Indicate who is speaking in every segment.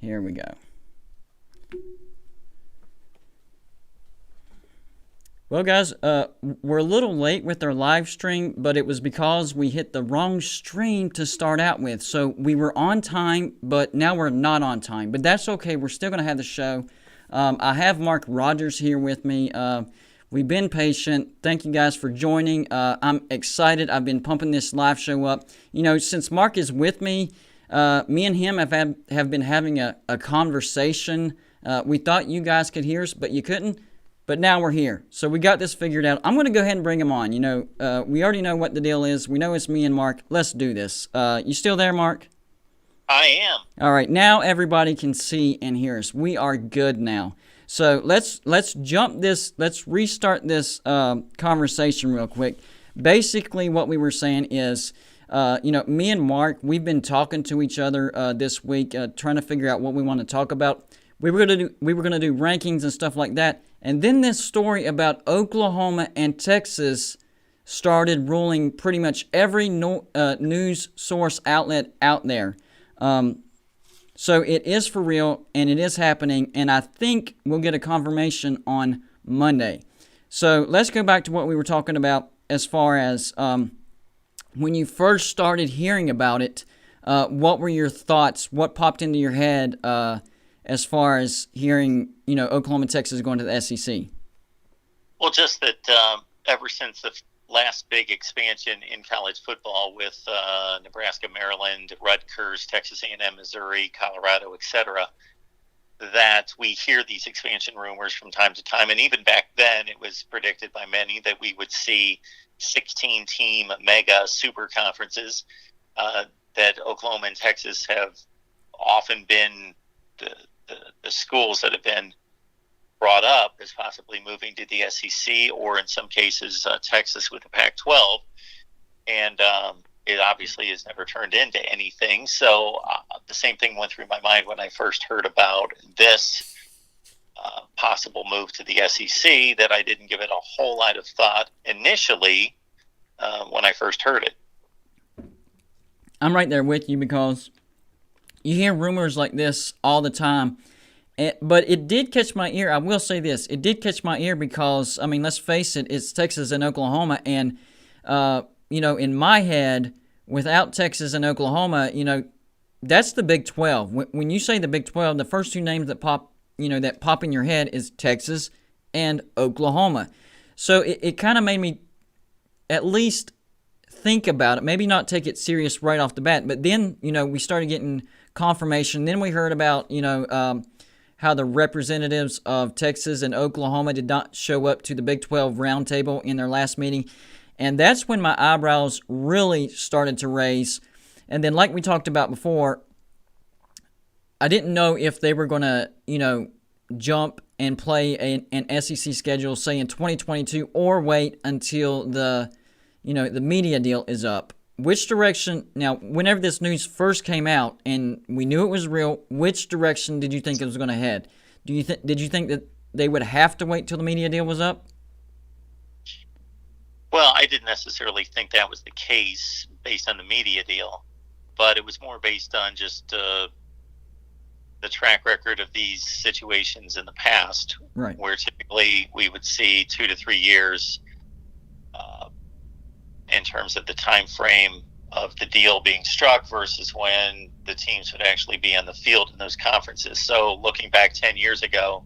Speaker 1: Here we go. Well, guys, we're a little late with our live stream, but it was because we hit the wrong stream to start out with. So we were on time, but now we're not on time. But that's okay. We're still going to have the show. I have Mark Rogers here with me. We've been patient. Thank you guys for joining. I'm excited. I've been pumping this live show up. You know, since Mark is with me, me and him have been having a conversation. We thought you guys could hear us, but you couldn't. But now we're here. So we got this figured out. I'm going to go ahead and bring him on. You know, we already know what the deal is. We know it's me and Mark. Let's do this. You still there, Mark?
Speaker 2: I am.
Speaker 1: All right. Now everybody can see and hear us. We are good now. So let's jump this. Let's restart this conversation real quick. Basically, what we were saying is, you know, me and Mark, we've been talking to each other this week, trying to figure out what we want to talk about. We were gonna do rankings and stuff like that. And then this story about Oklahoma and Texas started ruling pretty much every news source outlet out there. So it is for real, and it is happening, and I think we'll get a confirmation on Monday. So let's go back to what we were talking about as far as when you first started hearing about it. What were your thoughts? What popped into your head as far as hearing, you know, Oklahoma and Texas going to the SEC?
Speaker 2: Well, just that ever since the last big expansion in college football with Nebraska, Maryland, Rutgers, Texas A&M, Missouri, Colorado, etc., that we hear these expansion rumors from time to time. And even back then, it was predicted by many that we would see 16-team mega super conferences, that Oklahoma and Texas have often been the schools that have been brought up as possibly moving to the SEC, or in some cases Texas with the Pac-12, and it obviously has never turned into anything. So the same thing went through my mind when I first heard about this possible move to the SEC, that I didn't give it a whole lot of thought initially when I first heard it.
Speaker 1: I'm right there with you, because you hear rumors like this all the time. But it did catch my ear. I will say this. It did catch my ear because, I mean, let's face it, it's Texas and Oklahoma. And, you know, in my head, without Texas and Oklahoma, you know, that's the Big 12. When you say the Big 12, the first two names that pop in your head is Texas and Oklahoma. So it kind of made me at least think about it. Maybe not take it serious right off the bat. But then, you know, we started getting confirmation. Then we heard about, you know, how the representatives of Texas and Oklahoma did not show up to the Big 12 roundtable in their last meeting. And that's when my eyebrows really started to raise. And then, like we talked about before, I didn't know if they were going to, you know, jump and play an SEC schedule, say in 2022, or wait until the media deal is up. Which direction, now, whenever this news first came out and we knew it was real, which direction did you think it was going to head? Did you think that they would have to wait till the media deal was up?
Speaker 2: Well, I didn't necessarily think that was the case based on the media deal, but it was more based on just the track record of these situations in the past,
Speaker 1: right,
Speaker 2: where typically we would see 2 to 3 years in terms of the time frame of the deal being struck versus when the teams would actually be on the field in those conferences. So looking back 10 years ago,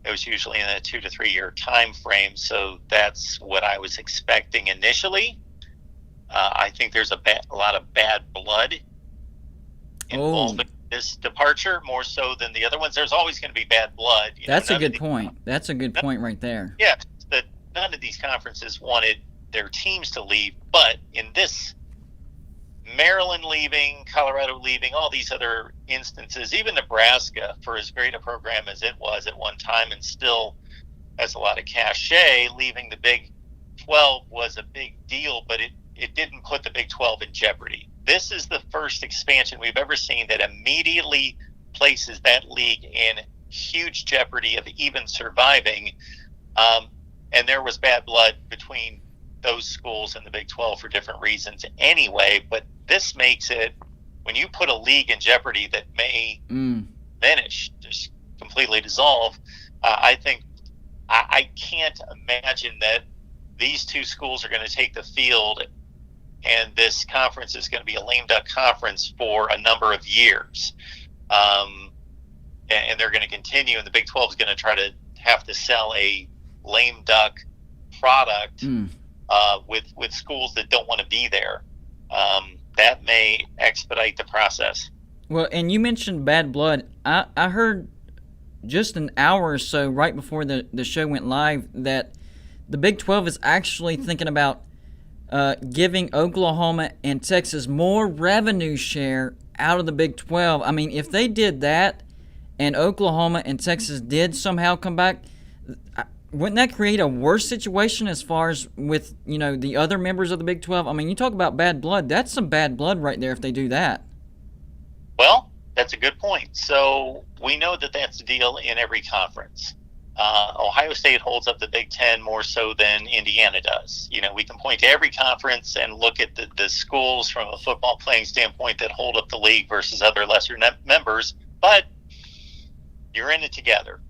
Speaker 2: it was usually in a 2 to 3 year time frame. So that's what I was expecting initially. I think there's a lot of bad blood involved in this departure, more so than the other ones. There's always going to be bad blood.
Speaker 1: That's a good point. That's a good point right there.
Speaker 2: Yeah, that none of these conferences wanted their teams to leave, but in this, Maryland leaving, Colorado leaving, all these other instances, even Nebraska, for as great a program as it was at one time and still has a lot of cachet, leaving the Big 12 was a big deal, but it didn't put the Big 12 in jeopardy. This is the first expansion we've ever seen that immediately places that league in huge jeopardy of even surviving, and there was bad blood between those schools in the Big 12 for different reasons anyway, but this makes it, when you put a league in jeopardy that may diminish, just completely dissolve. I think I can't imagine that these two schools are going to take the field and this conference is going to be a lame duck conference for a number of years. And they're going to continue, and the Big 12 is going to try to have to sell a lame duck product with schools that don't want to be there. That may expedite the process.
Speaker 1: Well, and you mentioned bad blood. I heard just an hour or so right before the show went live that the Big 12 is actually thinking about giving Oklahoma and Texas more revenue share out of the Big 12. I mean, if they did that and Oklahoma and Texas did somehow come back, wouldn't that create a worse situation as far as with, the other members of the Big 12? I mean, you talk about bad blood. That's some bad blood right there if they do that.
Speaker 2: Well, that's a good point. So we know that that's the deal in every conference. Ohio State holds up the Big Ten more so than Indiana does. We can point to every conference and look at the schools from a football playing standpoint that hold up the league versus other lesser members, but you're in it together,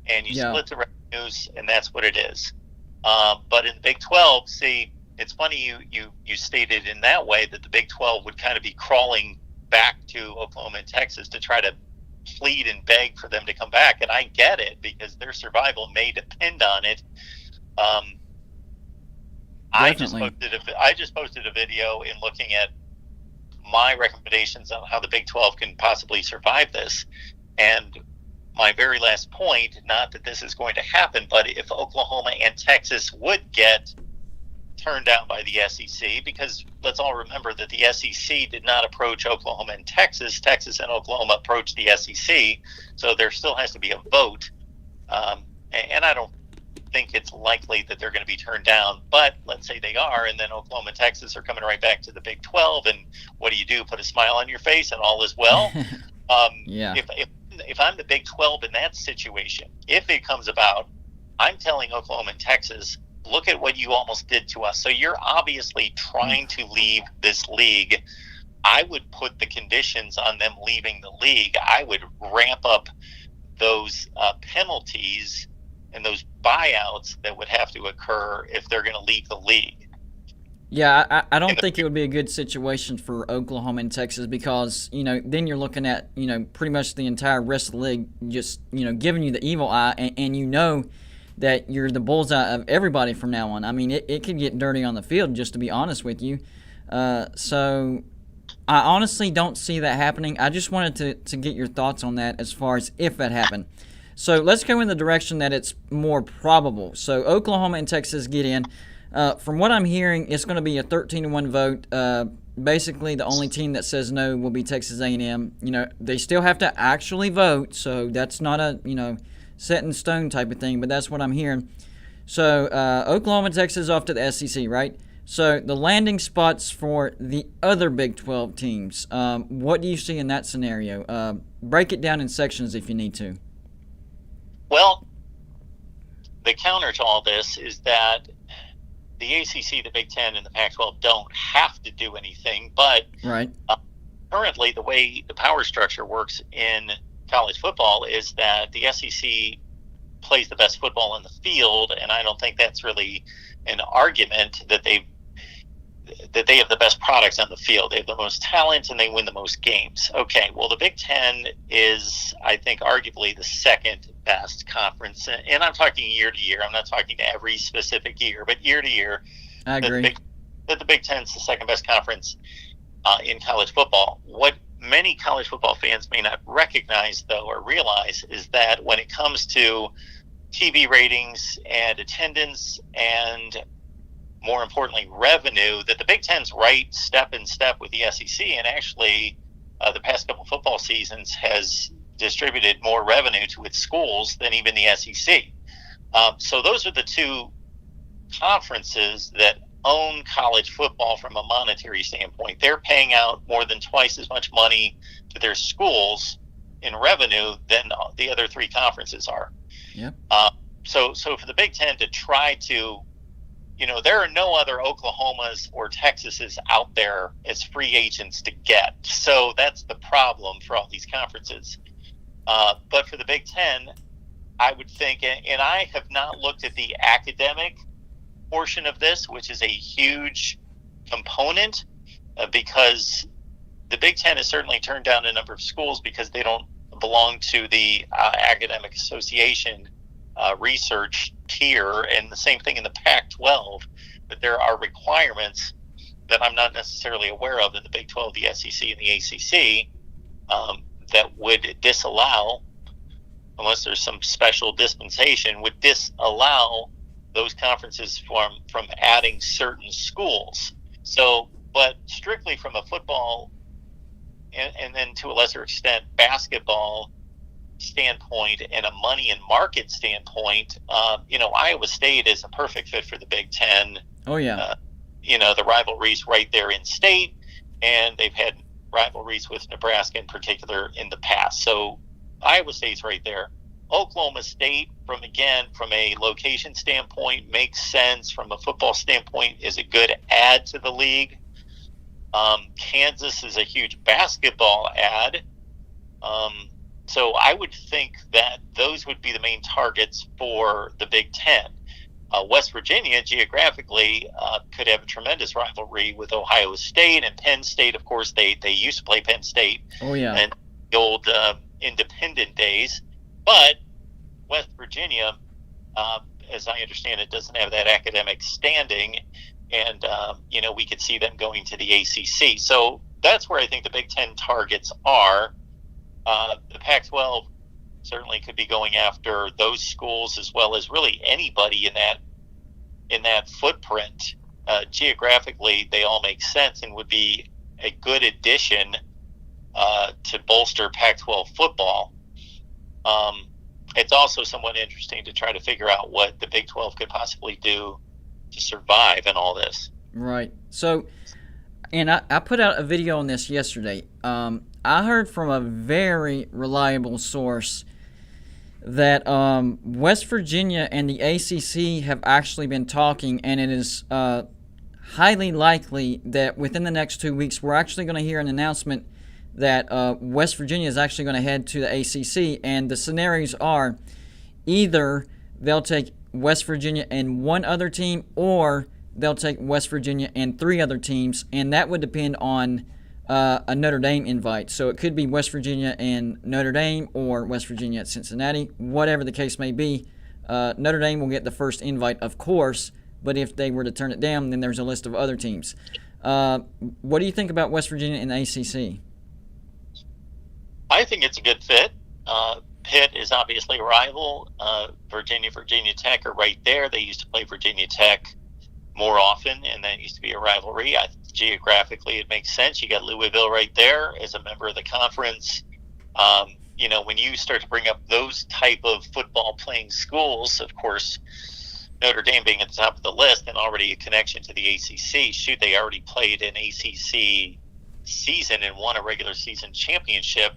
Speaker 2: and you split the revenues, and that's what it is. But in the Big 12, see, it's funny you stated in that way that the Big 12 would kind of be crawling back to Oklahoma and Texas to try to plead and beg for them to come back, and I get it because their survival may depend on it. I just posted a video in looking at my recommendations on how the Big 12 can possibly survive this, and my very last point, not that this is going to happen, but if Oklahoma and Texas would get turned down by the SEC, because let's all remember that the SEC did not approach Oklahoma and Texas. Texas and Oklahoma approached the SEC, so there still has to be a vote. And I don't think it's likely that they're going to be turned down, but let's say they are, and then Oklahoma and Texas are coming right back to the Big 12, and what do? Put a smile on your face and all is well? If I'm the Big 12 in that situation, if it comes about, I'm telling Oklahoma and Texas, look at what you almost did to us. So you're obviously trying to leave this league. I would put the conditions on them leaving the league. I would ramp up those penalties and those buyouts that would have to occur if they're going to leave the league.
Speaker 1: Yeah, I don't think it would be a good situation for Oklahoma and Texas because, then you're looking at, pretty much the entire rest of the league just, giving you the evil eye, and that you're the bullseye of everybody from now on. I mean, it could get dirty on the field, just to be honest with you. So I honestly don't see that happening. I just wanted to get your thoughts on that as far as if that happened. So let's go in the direction that it's more probable. So Oklahoma and Texas get in. From what I'm hearing, it's going to be a 13-1 vote. Basically, the only team that says no will be Texas A&M. They still have to actually vote, so that's not a set in stone type of thing, but that's what I'm hearing. So Oklahoma and Texas off to the SEC, right? So the landing spots for the other Big 12 teams, what do you see in that scenario? Break it down in sections if you need to.
Speaker 2: Well, the counter to all this is that the ACC, the Big Ten, and the Pac-12 don't have to do anything, but currently the way the power structure works in college football is that the SEC plays the best football on the field, and I don't think that's really an argument that they have the best products on the field. They have the most talent and they win the most games. Okay, well, the Big Ten is, I think, arguably the second best conference, and I'm talking year to year. I'm not talking to every specific year, but year to year.
Speaker 1: I agree.
Speaker 2: That the Big Ten is the second best conference in college football. What many college football fans may not recognize, though, or realize is that when it comes to TV ratings and attendance and, more importantly, revenue, that the Big Ten's right step in step with the SEC, and actually the past couple football seasons has distributed more revenue to its schools than even the SEC. So those are the two conferences that own college football from a monetary standpoint. They're paying out more than twice as much money to their schools in revenue than the other three conferences are.
Speaker 1: Yep.
Speaker 2: So for the Big Ten to try to, there are no other Oklahomas or Texases out there as free agents to get. So that's the problem for all these conferences. But for the Big Ten, I would think, and I have not looked at the academic portion of this, which is a huge component, because the Big Ten has certainly turned down a number of schools because they don't belong to the academic association research tier, and the same thing in the Pac-12. But there are requirements that I'm not necessarily aware of in the Big 12, the SEC, and the ACC that would disallow, unless there's some special dispensation, would disallow those conferences from adding certain schools. So, but strictly from a football and then to a lesser extent basketball standpoint and a money and market standpoint, Iowa State is a perfect fit for the Big Ten.
Speaker 1: Oh yeah.
Speaker 2: The rivalries right there in state, and they've had rivalries with Nebraska in particular in the past. So Iowa State's right there. Oklahoma State, from a location standpoint, makes sense. From a football standpoint, is a good add to the league. Kansas is a huge basketball add. So I would think that those would be the main targets for the Big Ten. West Virginia, geographically, could have a tremendous rivalry with Ohio State and Penn State. Of course, they used to play Penn State.
Speaker 1: Oh, yeah.
Speaker 2: And the old independent days. But West Virginia, as I understand it, doesn't have that academic standing. And, we could see them going to the ACC. So that's where I think the Big Ten targets are. The Pac-12 certainly could be going after those schools, as well as really anybody in that footprint. Geographically, they all make sense and would be a good addition to bolster Pac-12 football. It's also somewhat interesting to try to figure out what the Big 12 could possibly do to survive in all this.
Speaker 1: Right. So, and I put out a video on this yesterday. I heard from a very reliable source that West Virginia and the ACC have actually been talking, and it is highly likely that within the next 2 weeks we're actually going to hear an announcement that West Virginia is actually going to head to the ACC, and the scenarios are either they'll take West Virginia and one other team, or they'll take West Virginia and three other teams, and that would depend on a Notre Dame invite. So it could be West Virginia and Notre Dame, or West Virginia at Cincinnati, whatever the case may be. Notre Dame will get the first invite, of course, but if they were to turn it down, then there's a list of other teams. What do you think about West Virginia and the ACC?
Speaker 2: I think it's a good fit. Pitt is obviously a rival. Virginia Tech are right there. They used to play Virginia Tech more often, and that used to be a rivalry. Geographically, it makes sense. You got Louisville right there as a member of the conference. When you start to bring up those type of football playing schools, of course, Notre Dame being at the top of the list and already a connection to the ACC. Shoot, they already played an ACC season and won a regular season championship.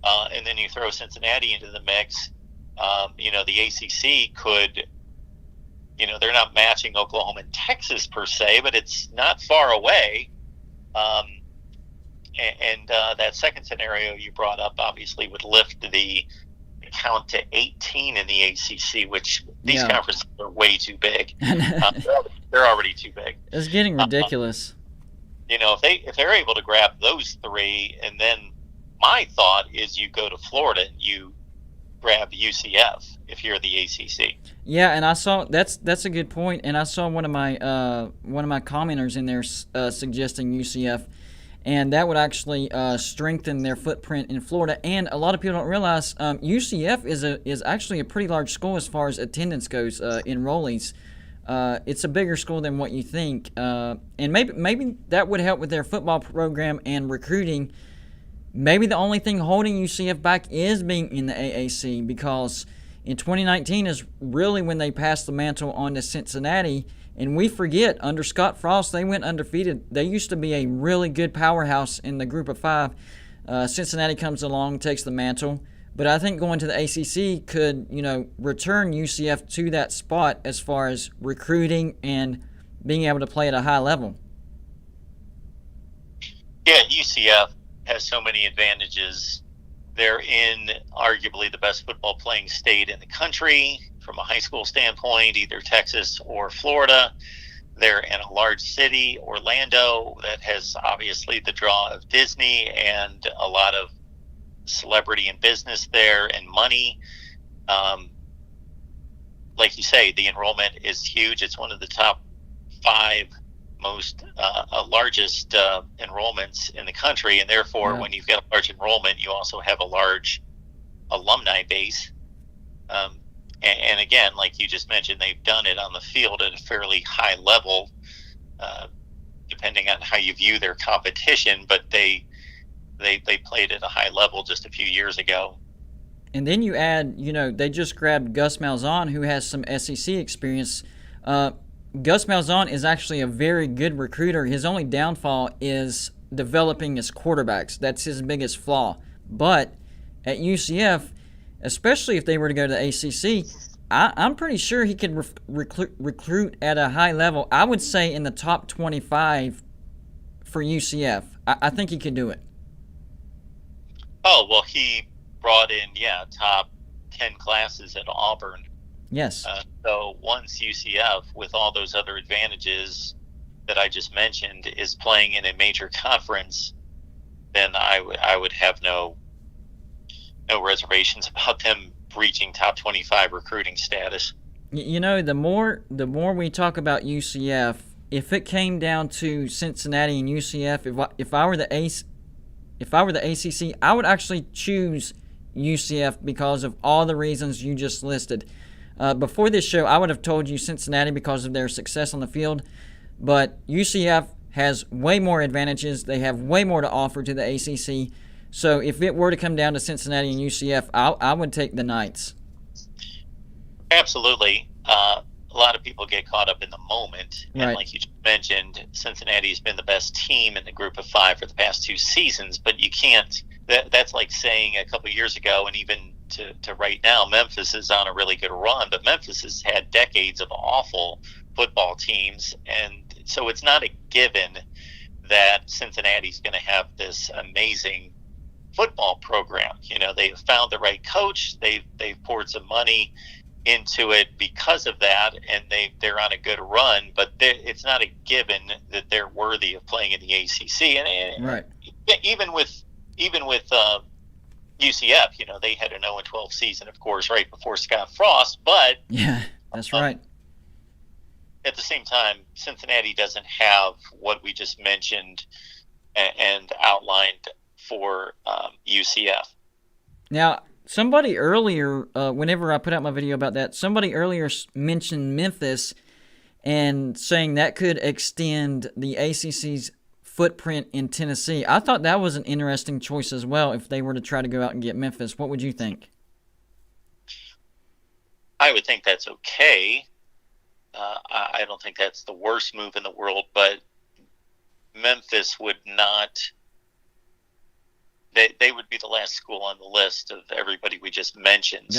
Speaker 2: And then you throw Cincinnati into the mix. The ACC could, they're not matching Oklahoma and Texas per se, but it's not far away. And that second scenario you brought up obviously would lift the count to 18 in the ACC, which these conferences are way too big. They're already too big.
Speaker 1: It's getting ridiculous.
Speaker 2: If they're able to grab those three, and then my thought is you go to Florida and you grab UCF if you're the ACC.
Speaker 1: Yeah, and I saw that's a good point. And I saw one of my commenters in there suggesting UCF, and that would actually strengthen their footprint in Florida. And a lot of people don't realize UCF is actually a pretty large school as far as attendance goes, enrollees. It's a bigger school than what you think, and maybe that would help with their football program and recruiting. Maybe the only thing holding UCF back is being in the AAC, because in 2019 is really when they passed the mantle on to Cincinnati. And we forget, under Scott Frost, they went undefeated. They used to be a really good powerhouse in the group of five. Cincinnati comes along, takes the mantle. But I think going to the ACC could, return UCF to that spot as far as recruiting and being able to play at a high level.
Speaker 2: Yeah, UCF has so many advantages They're in arguably the best football playing state in the country from a high school standpoint, either Texas or Florida. They're in a large city, Orlando, that has obviously the draw of Disney and a lot of celebrity and business there and money. Like you say, the enrollment is huge. It's one of the top 5 most largest enrollments in the country, and therefore, when you've got a large enrollment, you also have a large alumni base. And again, like you just mentioned, they've done it on the field at a fairly high level, depending on how you view their competition. But they played at a high level just a few years ago.
Speaker 1: And then you add, they just grabbed Gus Malzahn, who has some SEC experience. Gus Malzahn is actually a very good recruiter. His only downfall is developing his quarterbacks. That's his biggest flaw. But at UCF, especially if they were to go to the ACC, I'm pretty sure he could recruit at a high level. I would say in the top 25 for UCF. I think he could do it.
Speaker 2: Oh, well, he brought in, top 10 classes at Auburn.
Speaker 1: Yes.
Speaker 2: So once UCF, with all those other advantages that I just mentioned, is playing in a major conference, then I would have no reservations about them reaching top 25 recruiting status.
Speaker 1: The more we talk about UCF, if it came down to Cincinnati and UCF, if I were the ACC, I would actually choose UCF because of all the reasons you just listed. Before this show, I would have told you Cincinnati because of their success on the field, but UCF has way more advantages. They have way more to offer to the ACC. So if it were to come down to Cincinnati and UCF, I would take the Knights.
Speaker 2: Absolutely. A lot of people get caught up in the moment. And
Speaker 1: right.
Speaker 2: Like you just mentioned, Cincinnati's been the best team in the group of 5 for the past 2 seasons, but you can't – that's like saying a couple of years ago, and even to right now, Memphis is on a really good run, but Memphis has had decades of awful football teams, and so it's not a given that Cincinnati's going to have this amazing football program. They've found the right coach, they've poured some money into it because of that, and they're on a good run, but it's not a given that they're worthy of playing in the ACC. And
Speaker 1: right.
Speaker 2: even with UCF, they had an 0-12 season, of course, right before Scott Frost, but
Speaker 1: yeah, that's right.
Speaker 2: At the same time, Cincinnati doesn't have what we just mentioned and outlined for UCF.
Speaker 1: Now, somebody earlier, whenever I put out my video about that, somebody earlier mentioned Memphis and saying that could extend the ACC's footprint in Tennessee. I thought that was an interesting choice as well if they were to try to go out and get Memphis. What would you think?
Speaker 2: I would think that's okay. I don't think that's the worst move in the world, but Memphis would not... They would be the last school on the list of everybody we just mentioned.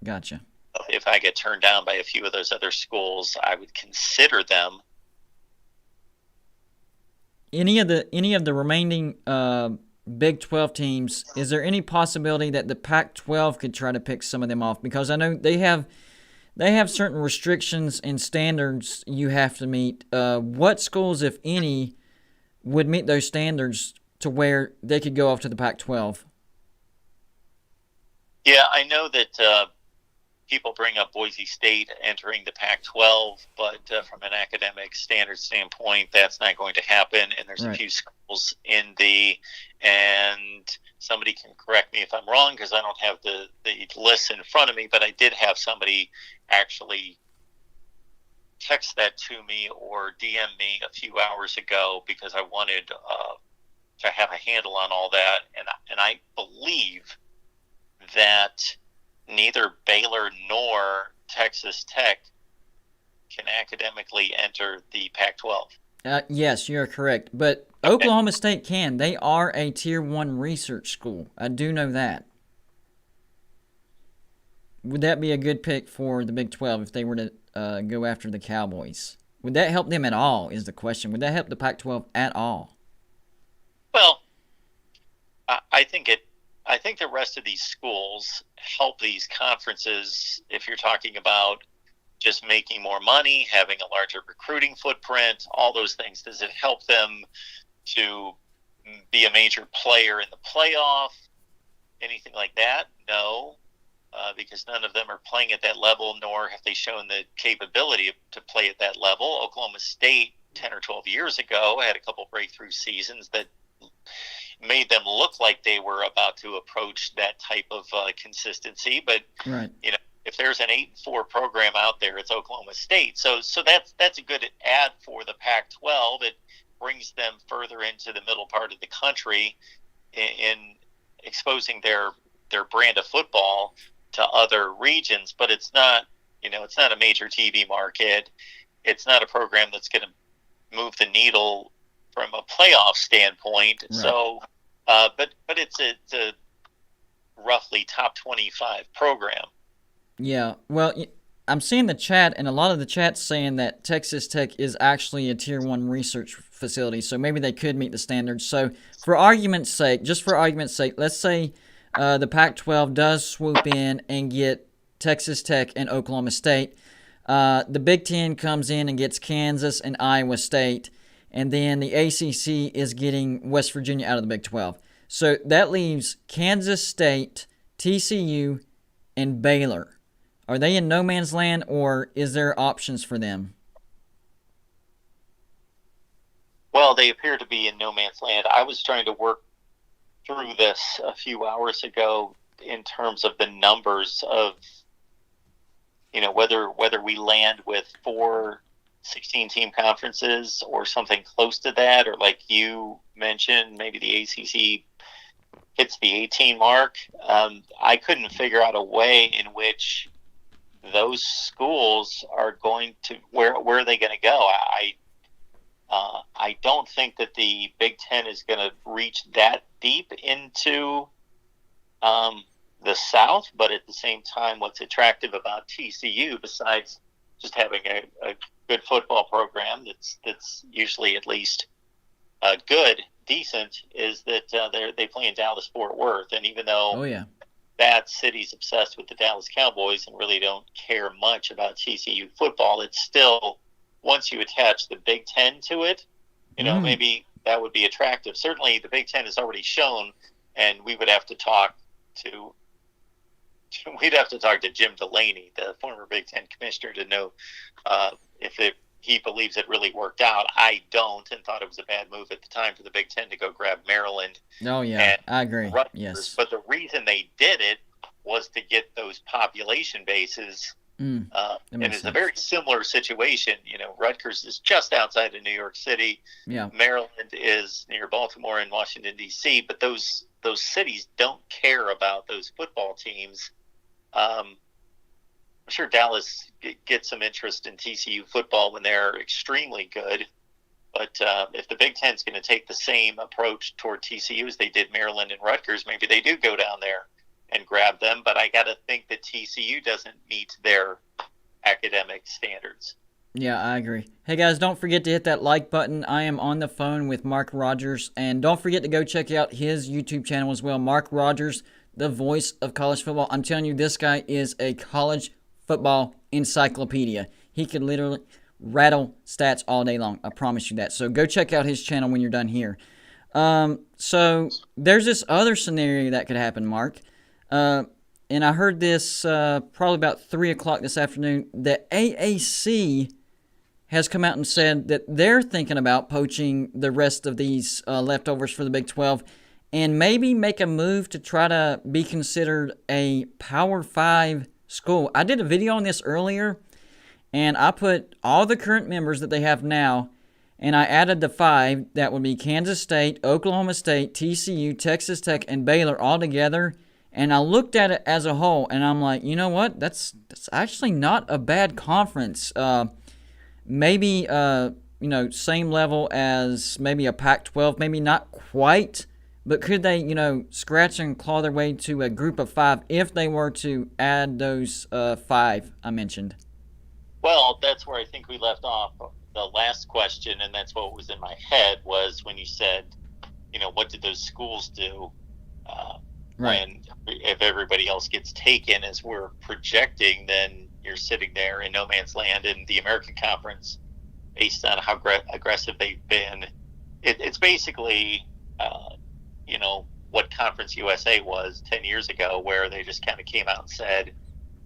Speaker 1: Gotcha.
Speaker 2: If I get turned down by a few of those other schools, I would consider them.
Speaker 1: Any of the remaining Big 12 teams, is there any possibility that the Pac-12 could try to pick some of them off? Because I know they have certain restrictions and standards you have to meet. What schools, if any, would meet those standards to where they could go off to the Pac-12?
Speaker 2: Yeah, I know that people bring up Boise State entering the Pac-12, but from an academic standard standpoint, that's not going to happen. And there's
Speaker 1: right.
Speaker 2: a few schools and somebody can correct me if I'm wrong because I don't have the list in front of me, but I did have somebody actually text that to me or DM me a few hours ago because I wanted to have a handle on all that. And I believe that neither Baylor nor Texas Tech can academically enter the Pac-12.
Speaker 1: Yes, you're correct. But okay. Oklahoma State can. They are a Tier 1 research school. I do know that. Would that be a good pick for the Big 12 if they were to go after the Cowboys? Would that help them at all is the question. Would that help the Pac-12 at all?
Speaker 2: Well, I think it I think the rest of these schools help these conferences if you're talking about just making more money, having a larger recruiting footprint, all those things. Does it help them to be a major player in the playoff? Anything like that? No, because none of them are playing at that level, nor have they shown the capability to play at that level. Oklahoma State, 10 or 12 years ago, had a couple breakthrough seasons that made them look like they were about to approach that type of consistency. But
Speaker 1: Right.
Speaker 2: If there's an 8-4 program out there, it's Oklahoma State. So that's a good add for the Pac-12. It brings them further into the middle part of the country in exposing their brand of football to other regions. But it's not a major TV market. It's not a program that's going to move the needle from a playoff standpoint. Right. So, but it's a roughly top 25 program.
Speaker 1: Yeah, well, I'm seeing the chat, and a lot of the chat's saying that Texas Tech is actually a Tier 1 research facility, so maybe they could meet the standards. So for argument's sake, let's say the Pac-12 does swoop in and get Texas Tech and Oklahoma State. The Big Ten comes in and gets Kansas and Iowa State, and then the ACC is getting West Virginia out of the Big 12. So that leaves Kansas State, TCU, and Baylor. Are they in no man's land, or is there options for them?
Speaker 2: Well, they appear to be in no man's land. I was trying to work through this a few hours ago in terms of the numbers of, whether we land with 4 16-team conferences or something close to that, or like you mentioned, maybe the ACC hits the 18 mark. I couldn't figure out a way in which those schools are going to, where are they going to go? I don't think that the Big Ten is going to reach that deep into the South, but at the same time, what's attractive about TCU, besides just having a good football program that's usually at least good, decent, is that they play in Dallas-Fort Worth, and even though that city's obsessed with the Dallas Cowboys and really don't care much about TCU football, it's still, once you attach the Big Ten to it, maybe that would be attractive. Certainly the Big Ten has already shown, and we would have to talk to Jim Delaney, the former Big Ten commissioner, to know if he believes it really worked out. I don't, and thought it was a bad move at the time for the Big Ten to go grab Maryland.
Speaker 1: Oh, yeah, I agree.
Speaker 2: Rutgers.
Speaker 1: Yes.
Speaker 2: But the reason they did it was to get those population bases. And it's a very similar situation. Rutgers is just outside of New York City.
Speaker 1: Yeah.
Speaker 2: Maryland is near Baltimore and Washington, D.C., but those cities don't care about those football teams. I'm sure Dallas gets some interest in TCU football when they're extremely good. But if the Big Ten's going to take the same approach toward TCU as they did Maryland and Rutgers, maybe they do go down there and grab them. But I got to think that TCU doesn't meet their academic standards.
Speaker 1: Yeah, I agree. Hey, guys, don't forget to hit that like button. I am on the phone with Mark Rogers. And don't forget to go check out his YouTube channel as well. Mark Rogers, the voice of college football. I'm telling you, this guy is a college football encyclopedia. He could literally rattle stats all day long. I promise you that. So go check out his channel when you're done here. So there's this other scenario that could happen, Mark. And I heard this probably about 3 o'clock this afternoon. The AAC has come out and said that they're thinking about poaching the rest of these leftovers for the Big 12 and maybe make a move to try to be considered a Power 5 school. I did a video on this earlier, and I put all the current members that they have now, and I added the 5 that would be Kansas State, Oklahoma State, TCU, Texas Tech, and Baylor all together. And I looked at it as a whole, and I'm like, you know what? That's actually not a bad conference. Maybe same level as maybe a Pac-12, maybe not quite. But could they, scratch and claw their way to a group of 5 if they were to add those 5 I mentioned?
Speaker 2: Well, that's where I think we left off the last question, and that's what was in my head was when you said, what did those schools do?
Speaker 1: Right.
Speaker 2: When if everybody else gets taken as we're projecting, then you're sitting there in no man's land. In the American Conference, based on how aggressive they've been, it's basically, what Conference USA was 10 years ago, where they just kind of came out and said,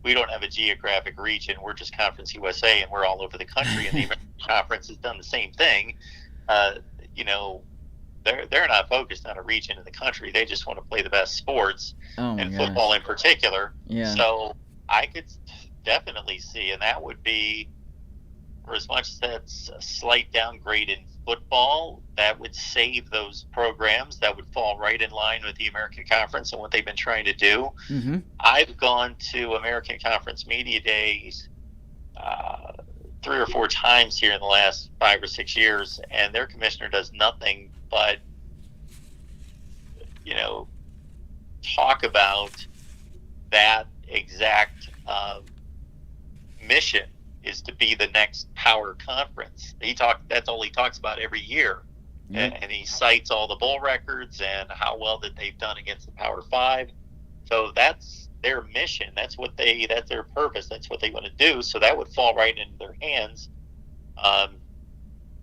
Speaker 2: we don't have a geographic region. We're just Conference USA, and we're all over the country. And the American Conference has done the same thing. Uh, you know, they're not focused on a region in the country. They just want to play the best sports,
Speaker 1: Oh my
Speaker 2: and
Speaker 1: gosh.
Speaker 2: football in particular.
Speaker 1: Yeah.
Speaker 2: So I could definitely see, and that would be, for as much as that's a slight downgrade in football, that would save those programs. That would fall right in line with the American Conference and what they've been trying to do.
Speaker 1: Mm-hmm.
Speaker 2: I've gone to American Conference Media Days 3 or 4 times here in the last 5 or 6 years, and their commissioner does nothing but, talk about that exact mission, is to be the next power conference. That's all he talks about every year.
Speaker 1: Yep.
Speaker 2: And he cites all the bowl records and how well that they've done against the Power 5. So that's their mission. That's their purpose. That's what they want to do. So that would fall right into their hands.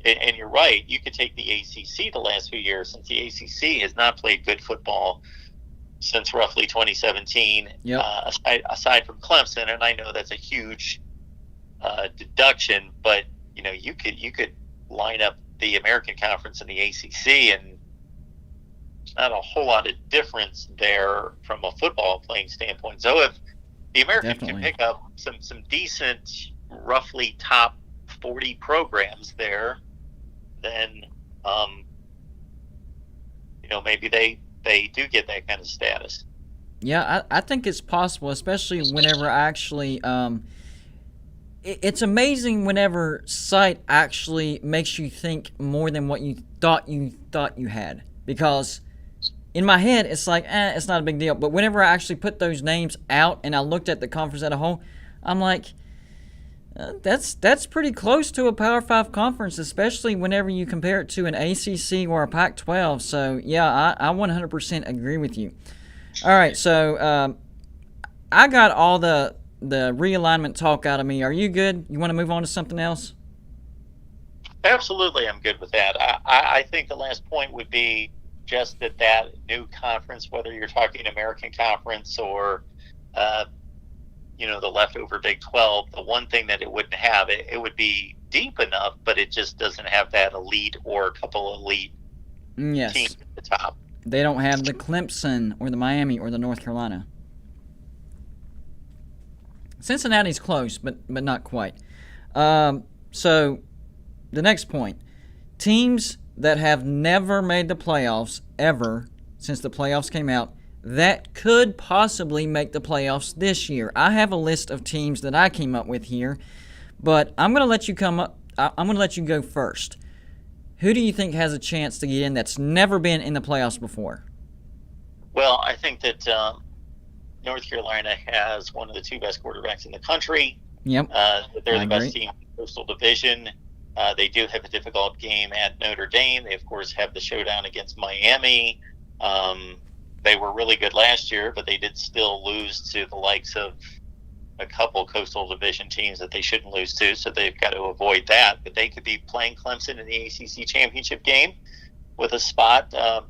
Speaker 2: And you're right. You could take the ACC the last few years, since the ACC has not played good football since roughly 2017,
Speaker 1: Yep.
Speaker 2: aside from Clemson. And I know that's a huge deduction, but you could line up the American Conference and the ACC, and there's not a whole lot of difference there from a football playing standpoint. So if the American
Speaker 1: Definitely.
Speaker 2: can pick up some decent, roughly top 40 programs there, then maybe they do get that kind of status.
Speaker 1: Yeah, I think it's possible, especially whenever actually it's amazing whenever sight actually makes you think more than what you thought you had. Because in my head, it's like, it's not a big deal. But whenever I actually put those names out and I looked at the conference as a whole, I'm like, that's pretty close to a Power 5 conference, especially whenever you compare it to an ACC or a Pac-12. So, yeah, I 100% agree with you. All right, so I got all the realignment talk out of me. Are you good? You want to move on to something else?
Speaker 2: Absolutely, I'm good with that. I think the last point would be just that new conference, whether you're talking American Conference or the leftover Big 12, the one thing that it wouldn't have, it would be deep enough, but it just doesn't have that elite or a couple of elite
Speaker 1: Yes.
Speaker 2: teams at the top.
Speaker 1: They don't have the Clemson or the Miami or the North Carolina. Cincinnati's close, but not quite. So the next point. Teams that have never made the playoffs ever since the playoffs came out that could possibly make the playoffs this year. I have a list of teams that I came up with here, but I'm going to let you I'm going to let you go first. Who do you think has a chance to get in that's never been in the playoffs before?
Speaker 2: Well, I think that North Carolina has one of the 2 best quarterbacks in the country.
Speaker 1: Yep.
Speaker 2: They're the best team in the Coastal Division. They do have a difficult game at Notre Dame. They, of course, have the showdown against Miami. They were really good last year, but they did still lose to the likes of a couple Coastal Division teams that they shouldn't lose to, so they've got to avoid that. But they could be playing Clemson in the ACC championship game with a spot to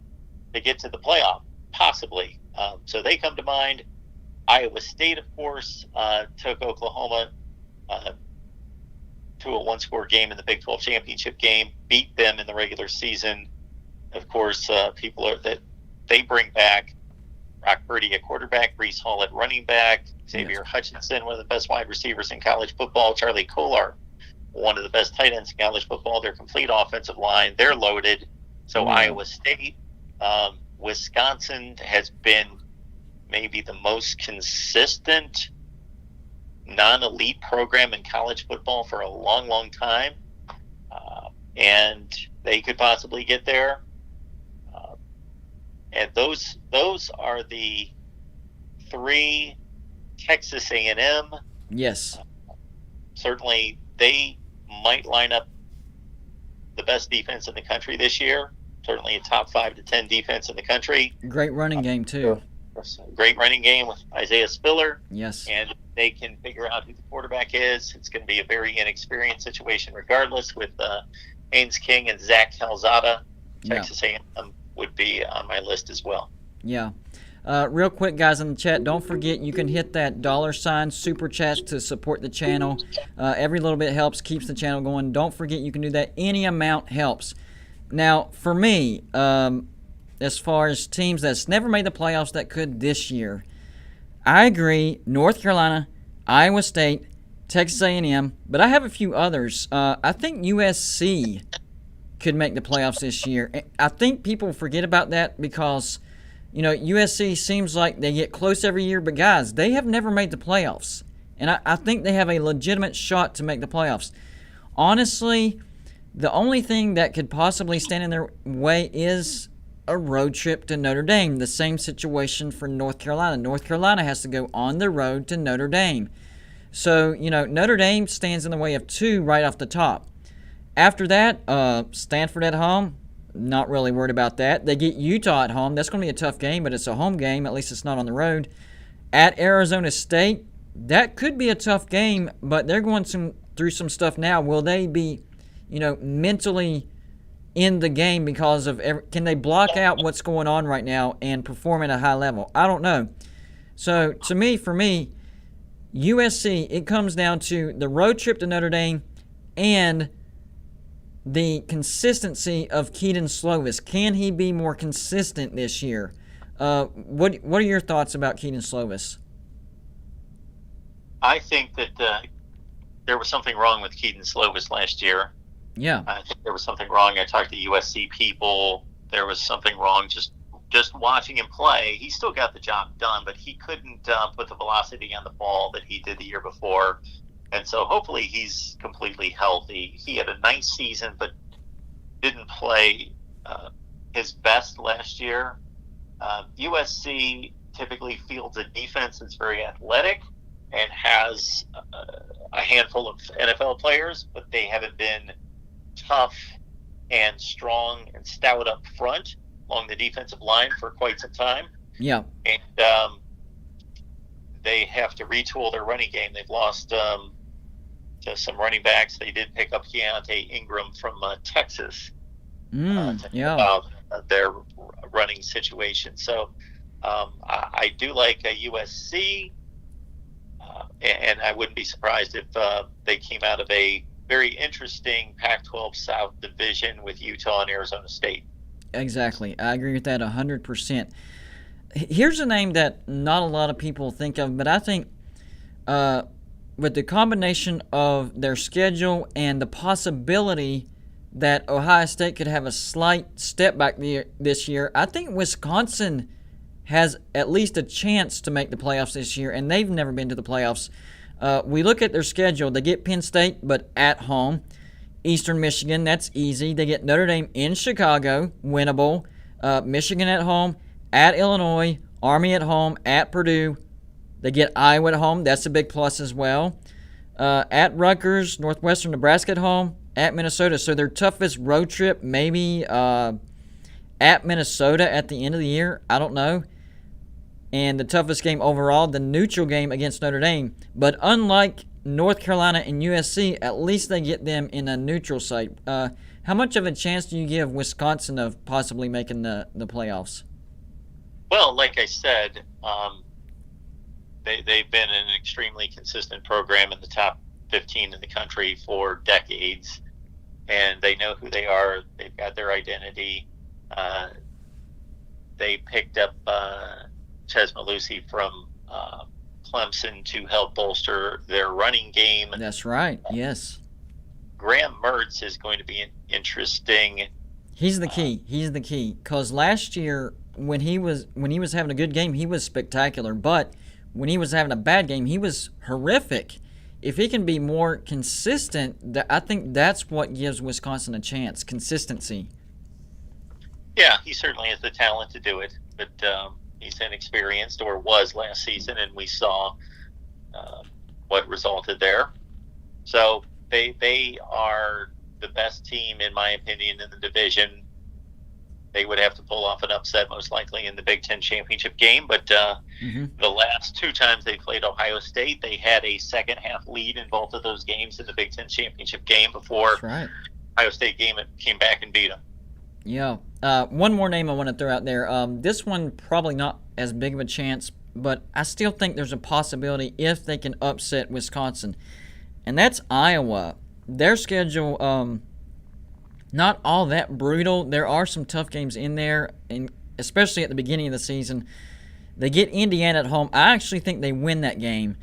Speaker 2: get to the playoff, possibly. So they come to mind. Iowa State, of course, took Oklahoma to a 1-score game in the Big 12 championship game, beat them in the regular season. Of course, they bring back Brock Purdy at quarterback, Breece Hall at running back, Xavier Hutchinson, one of the best wide receivers in college football, Charlie Kolar, one of the best tight ends in college football. Their complete offensive line, they're loaded. So Iowa State, Wisconsin has been maybe the most consistent non-elite program in college football for a long, long time. And they could possibly get there. And those are the 3. Texas A&M.
Speaker 1: Yes.
Speaker 2: Certainly, they might line up the best defense in the country this year. Certainly a top 5 to 10 defense in the country.
Speaker 1: Great running game, too.
Speaker 2: a great running game with Isaiah Spiller.
Speaker 1: Yes.
Speaker 2: And if they can figure out who the quarterback is, it's going to be a very inexperienced situation regardless with Haynes King and Zach Calzada. Texas A&M would be on my list as well.
Speaker 1: Yeah. Real quick, guys, in the chat, don't forget you can hit that $ super chat to support the channel. Every little bit helps, keeps the channel going. Don't forget you can do that. Any amount helps. Now, for me, as far as teams that's never made the playoffs that could this year, I agree, North Carolina, Iowa State, Texas A&M, but I have a few others. I think USC could make the playoffs this year. I think people forget about that because, you know, USC seems like they get close every year, but guys, they have never made the playoffs. And I think they have a legitimate shot to make the playoffs. Honestly, the only thing that could possibly stand in their way is a road trip to Notre Dame. The same situation for North Carolina. North Carolina has to go on the road to Notre Dame. So, you know, Notre Dame stands in the way of two right off the top. After that, Stanford at home, not really worried about that. They get Utah at home. That's going to be a tough game, but it's a home game. At least it's not on the road. At Arizona State, that could be a tough game, but they're going through some stuff now. Will they be, you know, mentally in the game because of can they block out what's going on right now and perform at a high level? I don't know. So, for me, USC, it comes down to the road trip to Notre Dame and the consistency of Keaton Slovis. Can he be more consistent this year? What are your thoughts about Keaton Slovis?
Speaker 2: I think that there was something wrong with Keaton Slovis last year.
Speaker 1: Yeah.
Speaker 2: I think there was something wrong. I talked to USC people. There was something wrong just watching him play. He still got the job done, but he couldn't put the velocity on the ball that he did the year before. And so hopefully he's completely healthy. He had a nice season, but didn't play his best last year. USC typically fields a defense that's very athletic and has a handful of NFL players, but they haven't been tough and strong and stout up front along the defensive line for quite some time.
Speaker 1: Yeah.
Speaker 2: And they have to retool their running game. They've lost to some running backs. They did pick up Keontae Ingram from Texas about their running situation. So I do like USC, and I wouldn't be surprised if they came out of a very interesting Pac-12 South division with Utah and Arizona State.
Speaker 1: Exactly. I agree with that 100%. Here's a name that not a lot of people think of, but I think with the combination of their schedule and the possibility that Ohio State could have a slight step back this year, I think Wisconsin has at least a chance to make the playoffs this year, and they've never been to the playoffs. We look at their schedule. They get Penn State, but at home. Eastern Michigan, that's easy. They get Notre Dame in Chicago, winnable. Michigan at home, at Illinois, Army at home, at Purdue. They get Iowa at home. That's a big plus as well. At Rutgers, Northwestern Nebraska at home, at Minnesota. So their toughest road trip, maybe at Minnesota at the end of the year. I don't know. And the toughest game overall, the neutral game against Notre Dame. But unlike North Carolina and USC, at least they get them in a neutral site. How much of a chance do you give Wisconsin of possibly making the playoffs?
Speaker 2: Well, like I said, they've been an extremely consistent program in the top 15 in the country for decades, and they know who they are. They've got their identity. They picked up Chez Malusi from Clemson to help bolster their running game.
Speaker 1: That's right, yes.
Speaker 2: Graham Mertz is going to be interesting.
Speaker 1: He's the key. He's the key. Because last year, when he was having a good game, he was spectacular. But when he was having a bad game, he was horrific. If he can be more consistent, I think that's what gives Wisconsin a chance, consistency.
Speaker 2: Yeah, he certainly has the talent to do it. But he's inexperienced, or was last season, and we saw what resulted there. So they are the best team, in my opinion, in the division. they would have to pull off an upset most likely in the Big Ten championship game. But the last two times they played Ohio State, they had a second half lead in both of those games in the Big Ten championship game before Ohio State came back and beat them.
Speaker 1: Yeah. One more name I want to throw out there. This one probably not as big of a chance, but I still think there's a possibility if they can upset Wisconsin, and that's Iowa. Their schedule, not all that brutal. There are some tough games in there, and especially at the beginning of the season. They get Indiana at home. I actually think they win that game.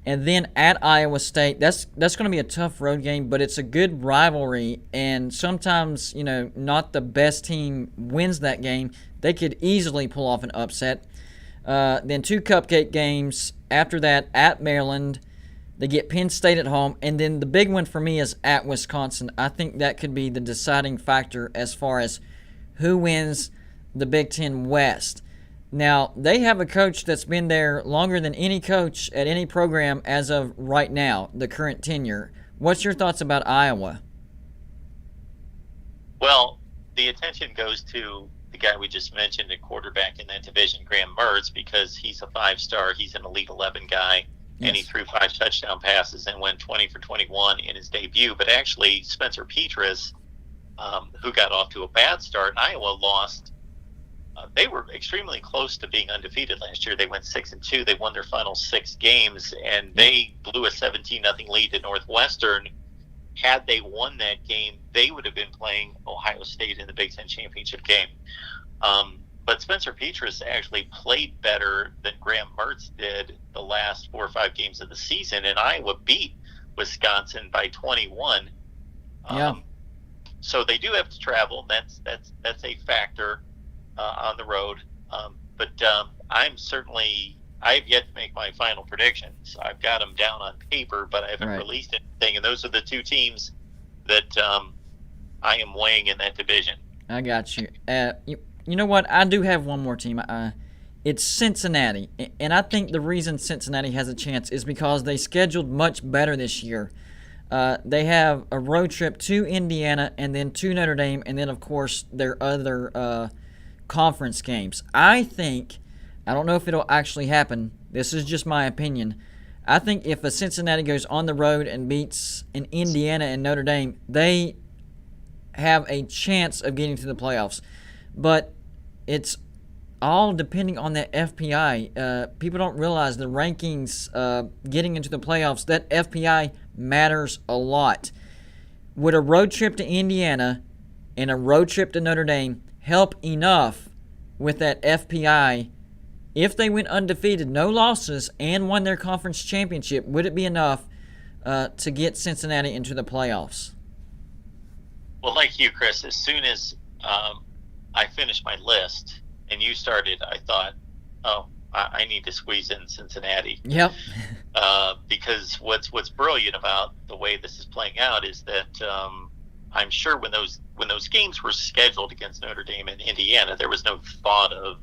Speaker 1: And then at Iowa State, that's going to be a tough road game, but it's a good rivalry. And sometimes, not the best team wins that game. They could easily pull off an upset. Then 2 cupcake games. After that, at Maryland, they get Penn State at home. And then the big one for me is at Wisconsin. I think that could be the deciding factor as far as who wins the Big Ten West. Now, they have a coach that's been there longer than any coach at any program as of right now, the current tenure. What's your thoughts about Iowa?
Speaker 2: Well, the attention goes to the guy we just mentioned, a quarterback in that division, Graham Mertz, because he's a 5-star, he's an Elite 11 guy, and he threw 5 touchdown passes and went 20 for 21 in his debut. But actually, Spencer Petras, who got off to a bad start, and Iowa lost. They were extremely close to being undefeated last year. They went 6-2. They won their final 6 games, and they blew a 17-0 lead to Northwestern. Had they won that game, they would have been playing Ohio State in the Big Ten championship game. But Spencer Petras actually played better than Graham Mertz did the last 4 or 5 games of the season, and Iowa beat Wisconsin by 21. So they do have to travel. That's a factor on the road. But I have yet to make my final predictions. I've got them down on paper, but I haven't released anything. And those are the 2 teams that I am weighing in that division.
Speaker 1: I got you. You know what? I do have one more team. It's Cincinnati. And I think the reason Cincinnati has a chance is because they scheduled much better this year. They have a road trip to Indiana and then to Notre Dame, and then, of course, their other conference games. I don't know if it'll actually happen. This is just my opinion. I think if a Cincinnati goes on the road and beats an Indiana and Notre Dame, they have a chance of getting to the playoffs. But it's all depending on that FPI. People don't realize the rankings getting into the playoffs, that FPI matters a lot. Would a road trip to Indiana and a road trip to Notre Dame help enough with that FPI? If they went undefeated, no losses, and won their conference championship, would it be enough to get Cincinnati into the playoffs?
Speaker 2: Well, like you, Chris, as soon as I finished my list and you started, I thought, I need to squeeze in Cincinnati.
Speaker 1: Yep.
Speaker 2: Because what's brilliant about the way this is playing out is that I'm sure when those games were scheduled against Notre Dame and Indiana, there was no thought of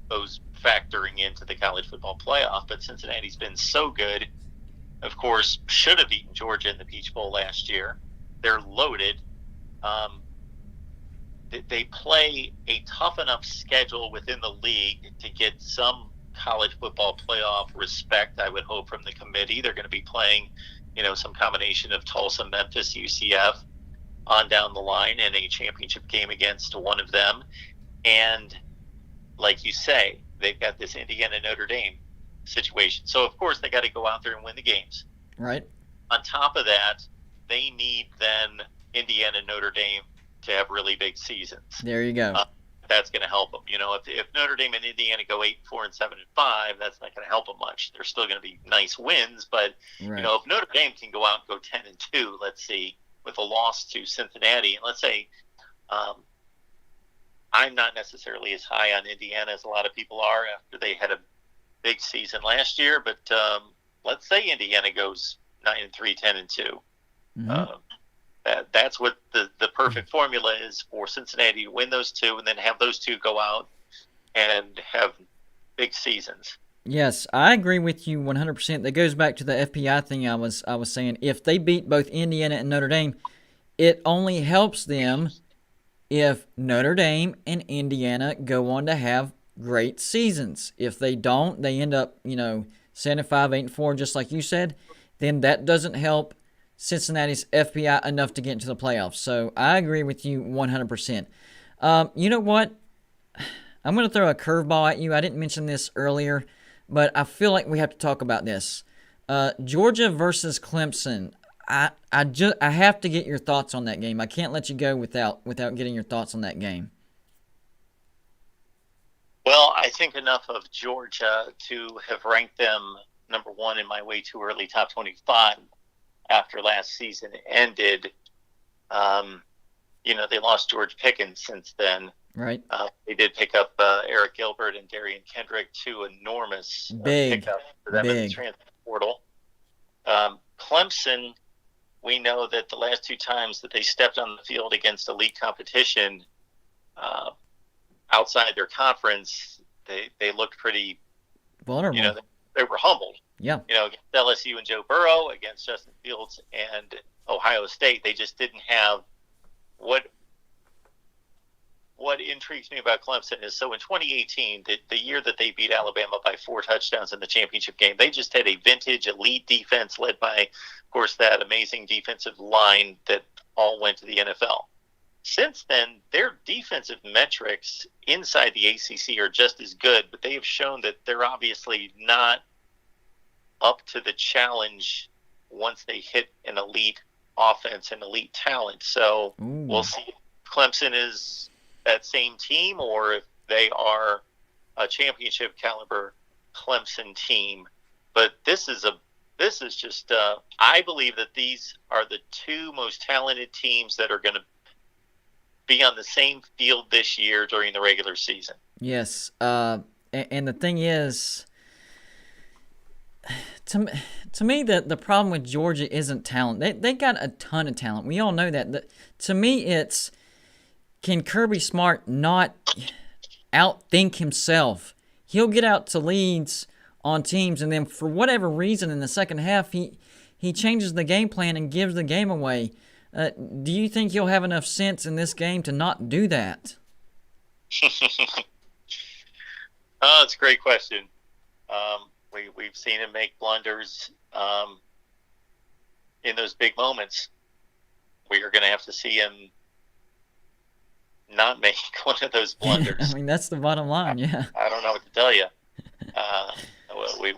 Speaker 2: those factoring into the college football playoff. But Cincinnati's been so good. Of course, should have beaten Georgia in the Peach Bowl last year. They're loaded. They play a tough enough schedule within the league to get some college football playoff respect, I would hope, from the committee. They're going to be playing, some combination of Tulsa, Memphis, UCF on down the line in a championship game against one of them. And like you say, they've got this Indiana Notre Dame situation. So, of course, they got to go out there and win the games.
Speaker 1: Right.
Speaker 2: On top of that, they need then Indiana Notre Dame to have really big seasons. There you go. That's going to help them. If Notre Dame and Indiana go 8-4 and 7-5, that's not going to help them much. They're still going to be nice wins, but if Notre Dame can go out and go 10-2, let's see, with a loss to Cincinnati, and let's say I'm not necessarily as high on Indiana as a lot of people are after they had a big season last year, but let's say Indiana goes 9-3, 10-2. Mm-hmm. That's what the perfect formula is for Cincinnati to win those 2 and then have those 2 go out and have big seasons.
Speaker 1: Yes, I agree with you 100%. That goes back to the FPI thing I was saying. If they beat both Indiana and Notre Dame, it only helps them if Notre Dame and Indiana go on to have great seasons. If they don't, they end up, 7-5, 8-4, just like you said, then that doesn't help Cincinnati's FPI enough to get into the playoffs. So I agree with you 100%. You know what? I'm going to throw a curveball at you. I didn't mention this earlier, but I feel like we have to talk about this. Georgia versus Clemson. I have to get your thoughts on that game. I can't let you go without getting your thoughts on that game.
Speaker 2: Well, I think enough of Georgia to have ranked them number one in my way too early top 25 after last season ended. They lost George Pickens since then.
Speaker 1: Right.
Speaker 2: They did pick up Eric Gilbert and Darian Kendrick, two enormous pickups for them in the transfer portal. Clemson, we know that the last two times that they stepped on the field against elite competition outside their conference, they looked pretty
Speaker 1: vulnerable.
Speaker 2: They were humbled.
Speaker 1: Yeah.
Speaker 2: Against LSU and Joe Burrow, against Justin Fields and Ohio State, they just didn't have what intrigues me about Clemson is, so in 2018, the year that they beat Alabama by 4 touchdowns in the championship game, they just had a vintage elite defense led by, of course, that amazing defensive line that all went to the NFL. Since then, their defensive metrics inside the ACC are just as good, but they have shown that they're obviously not up to the challenge once they hit an elite offense and elite talent. So we'll see if Clemson is that same team or if they are a championship caliber Clemson team. But this is just I believe that these are the two most talented teams that are going to be on the same field this year during the regular season.
Speaker 1: Yes. And the thing is, to me, the problem with Georgia isn't talent. They got a ton of talent. We all know that. To me, it's, can Kirby Smart not outthink himself? He'll get out to leads on teams, and then for whatever reason in the second half, he changes the game plan and gives the game away. Do you think he'll have enough sense in this game to not do that?
Speaker 2: It's a great question. We've seen him make blunders in those big moments. We are going to have to see him not make one of those blunders.
Speaker 1: I mean, that's the bottom line, yeah.
Speaker 2: I don't know what to tell you.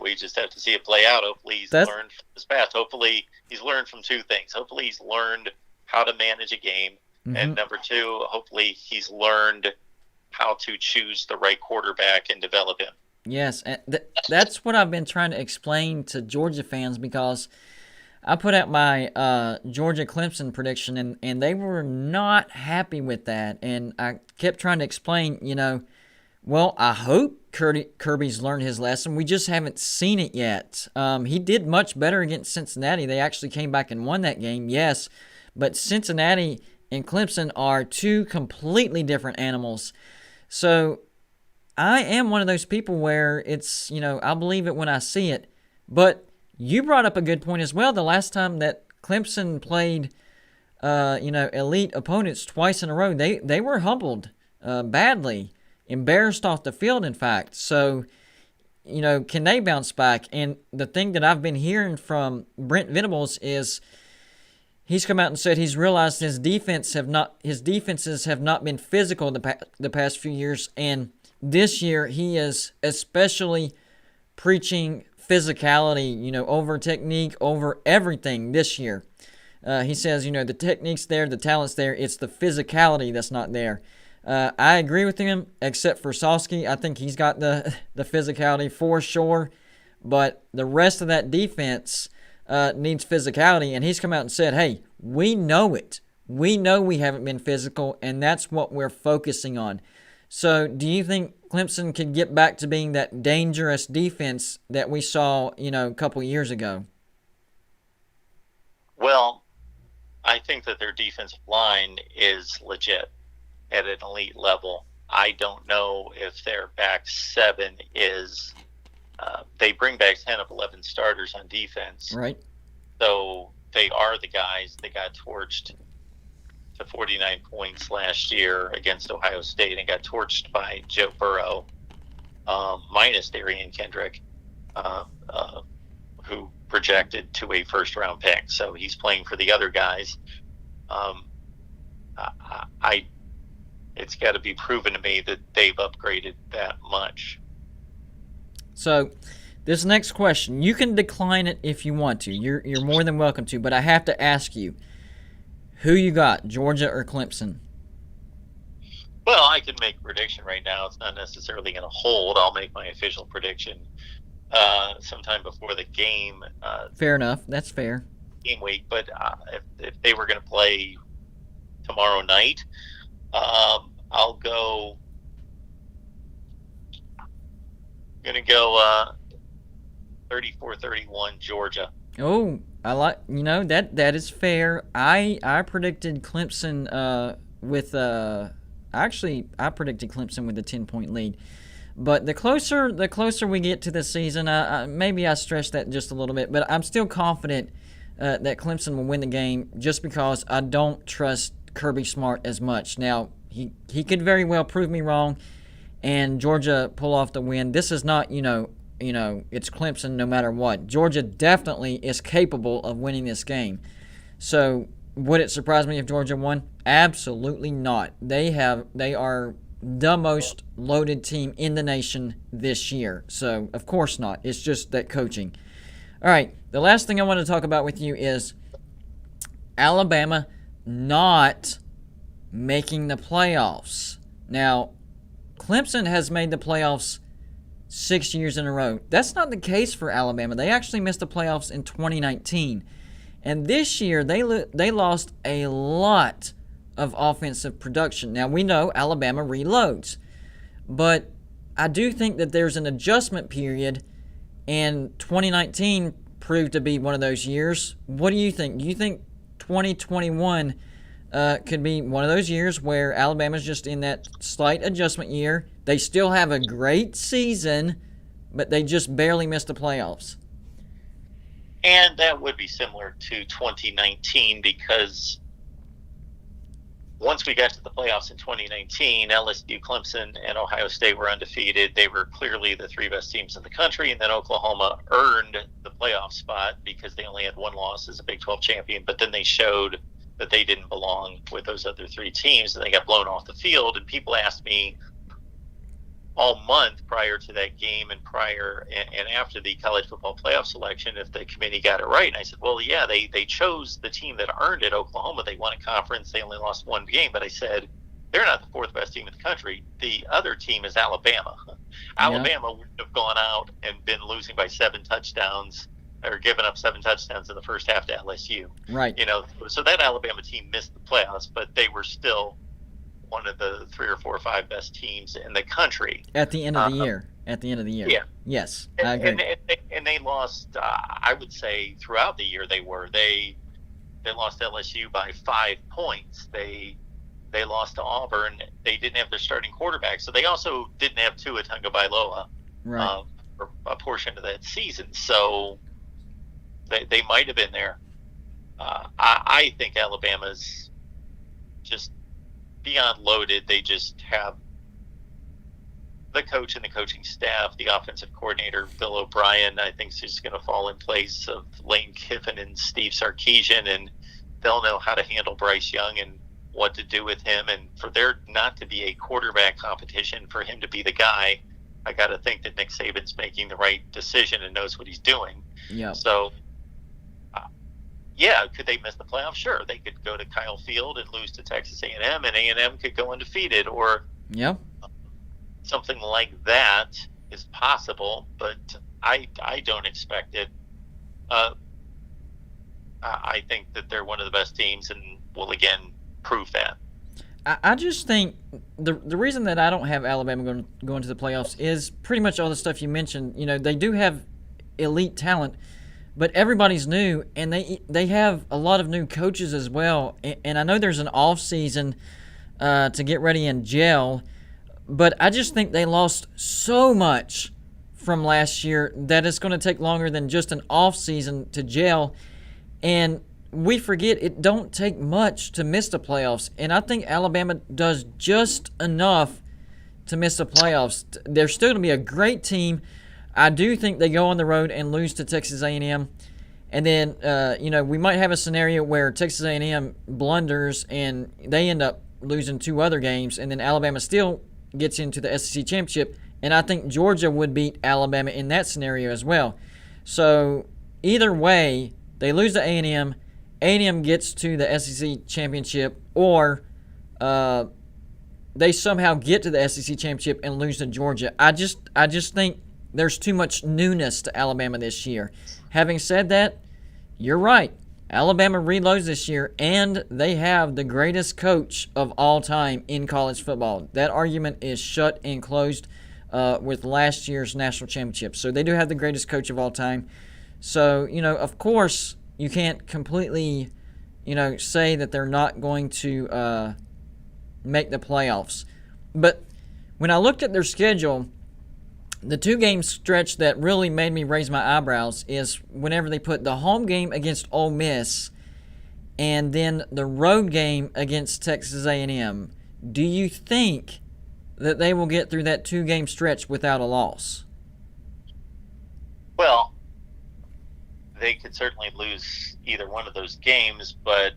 Speaker 2: We just have to see it play out. Hopefully he's learned from his past. Hopefully he's learned from two things. Hopefully he's learned how to manage a game. Mm-hmm. And number two, hopefully he's learned how to choose the right quarterback and develop him.
Speaker 1: Yes, and that's what I've been trying to explain to Georgia fans, because I put out my Georgia-Clemson prediction, and they were not happy with that. And I kept trying to explain, well, I hope Kirby's learned his lesson. We just haven't seen it yet. He did much better against Cincinnati. They actually came back and won that game, yes. But Cincinnati and Clemson are two completely different animals. So I am one of those people where it's, I believe it when I see it. But you brought up a good point as well. The last time that Clemson played, elite opponents twice in a row, they were humbled badly, embarrassed off the field, in fact. So, can they bounce back? And the thing that I've been hearing from Brent Venables is he's come out and said he's realized his defenses have not been physical the past few years, and this year he is especially preaching physicality, over technique, over everything this year. He says, the technique's there, the talent's there, it's the physicality that's not there. I agree with him, except for Sosky. I think he's got the physicality for sure, but the rest of that defense needs physicality, and he's come out and said, hey, we know it. We know we haven't been physical, and that's what we're focusing on. So do you think Clemson could get back to being that dangerous defense that we saw, a couple years ago?
Speaker 2: Well, I think that their defensive line is legit at an elite level. I don't know if their back seven is they bring back 10 of 11 starters on defense.
Speaker 1: Right.
Speaker 2: So they are the guys that got torched to 49 points last year against Ohio State and got torched by Joe Burrow, minus Darian Kendrick, who projected to a first-round pick. So he's playing for the other guys. It's got to be proven to me that they've upgraded that much.
Speaker 1: So, this next question, you can decline it if you want to. You're more than welcome to, but I have to ask you, who you got, Georgia or Clemson?
Speaker 2: Well, I can make a prediction right now. It's not necessarily going to hold. I'll make my official prediction sometime before the game.
Speaker 1: Fair enough. That's fair.
Speaker 2: Game week, but if they were going to play tomorrow night, I'll go. I'm going to go 34-31 Georgia.
Speaker 1: Oh, I like, that is fair. I predicted Clemson I predicted Clemson with a 10-point lead. But the closer we get to the season, maybe I stretched that just a little bit, but I'm still confident that Clemson will win the game just because I don't trust Kirby Smart as much. Now, he could very well prove me wrong and Georgia pull off the win. This is not, it's Clemson no matter what. Georgia definitely is capable of winning this game. So, would it surprise me if Georgia won? Absolutely not. They are the most loaded team in the nation this year. So, of course not. It's just that coaching. All right, the last thing I want to talk about with you is Alabama not making the playoffs. Now, Clemson has made the playoffs 6 years in a row. That's not the case for Alabama. They actually missed the playoffs in 2019. And this year, they lost a lot of offensive production. Now, we know Alabama reloads. But I do think that there's an adjustment period, and 2019 proved to be one of those years. What do you think? Do you think 2021 could be one of those years where Alabama's just in that slight adjustment year? They still have a great season, but they just barely missed the playoffs.
Speaker 2: And that would be similar to 2019 because once we got to the playoffs in 2019, LSU, Clemson, and Ohio State were undefeated. They were clearly the three best teams in the country, and then Oklahoma earned the playoff spot because they only had one loss as a Big 12 champion, but then they showed that they didn't belong with those other three teams, and they got blown off the field. And people asked me all month prior to that game and after the college football playoff selection if the committee got it right. And I said, well, yeah, they chose the team that earned it, Oklahoma. They won a conference. They only lost one game. But I said, they're not the fourth best team in the country. The other team is Alabama. Yeah. Alabama would have gone out and been losing by 7 touchdowns or given up 7 touchdowns in the first half to LSU.
Speaker 1: Right.
Speaker 2: So that Alabama team missed the playoffs, but they were still one of the 3 or 4 or 5 best teams in the country
Speaker 1: at the end of the year. Yeah. Yes, I agree.
Speaker 2: And they lost. I would say throughout the year they lost LSU by 5 points. They lost to Auburn. They didn't have their starting quarterback, so they also didn't have Tua Tagovailoa for a portion of that season. So they might have been there. I think Alabama's just beyond loaded. They just have the coach and the coaching staff, the offensive coordinator, Bill O'Brien, I think is just going to fall in place of Lane Kiffin and Steve Sarkisian, and they'll know how to handle Bryce Young and what to do with him. And for there not to be a quarterback competition, for him to be the guy, I got to think that Nick Saban's making the right decision and knows what he's doing.
Speaker 1: Yeah.
Speaker 2: So, yeah, could they miss the playoffs? Sure, they could go to Kyle Field and lose to Texas A&M, and A&M could go undefeated, or something like that is possible. But I don't expect it. I think that they're one of the best teams, and will again prove that.
Speaker 1: I just think the reason that I don't have Alabama going to the playoffs is pretty much all the stuff you mentioned. They do have elite talent, but everybody's new, and they have a lot of new coaches as well. And I know there's an off season to get ready and gel, but I just think they lost so much from last year that it's going to take longer than just an off season to gel. And we forget it don't take much to miss the playoffs, and I think Alabama does just enough to miss the playoffs. They're still going to be a great team. I do think they go on the road and lose to Texas A&M. And then, we might have a scenario where Texas A&M blunders and they end up losing 2 other games, and then Alabama still gets into the SEC championship. And I think Georgia would beat Alabama in that scenario as well. So either way, they lose to A&M. A&M gets to the SEC championship, or they somehow get to the SEC championship and lose to Georgia. I just think there's too much newness to Alabama this year. Having said that, you're right. Alabama reloads this year, and they have the greatest coach of all time in college football. That argument is shut and closed with last year's national championship. So they do have the greatest coach of all time. So, of course, you can't completely, say that they're not going to make the playoffs. But when I looked at their schedule, the 2-game stretch that really made me raise my eyebrows is whenever they put the home game against Ole Miss and then the road game against Texas A&M. Do you think that they will get through that 2-game stretch without a loss?
Speaker 2: Well, they could certainly lose either one of those games, but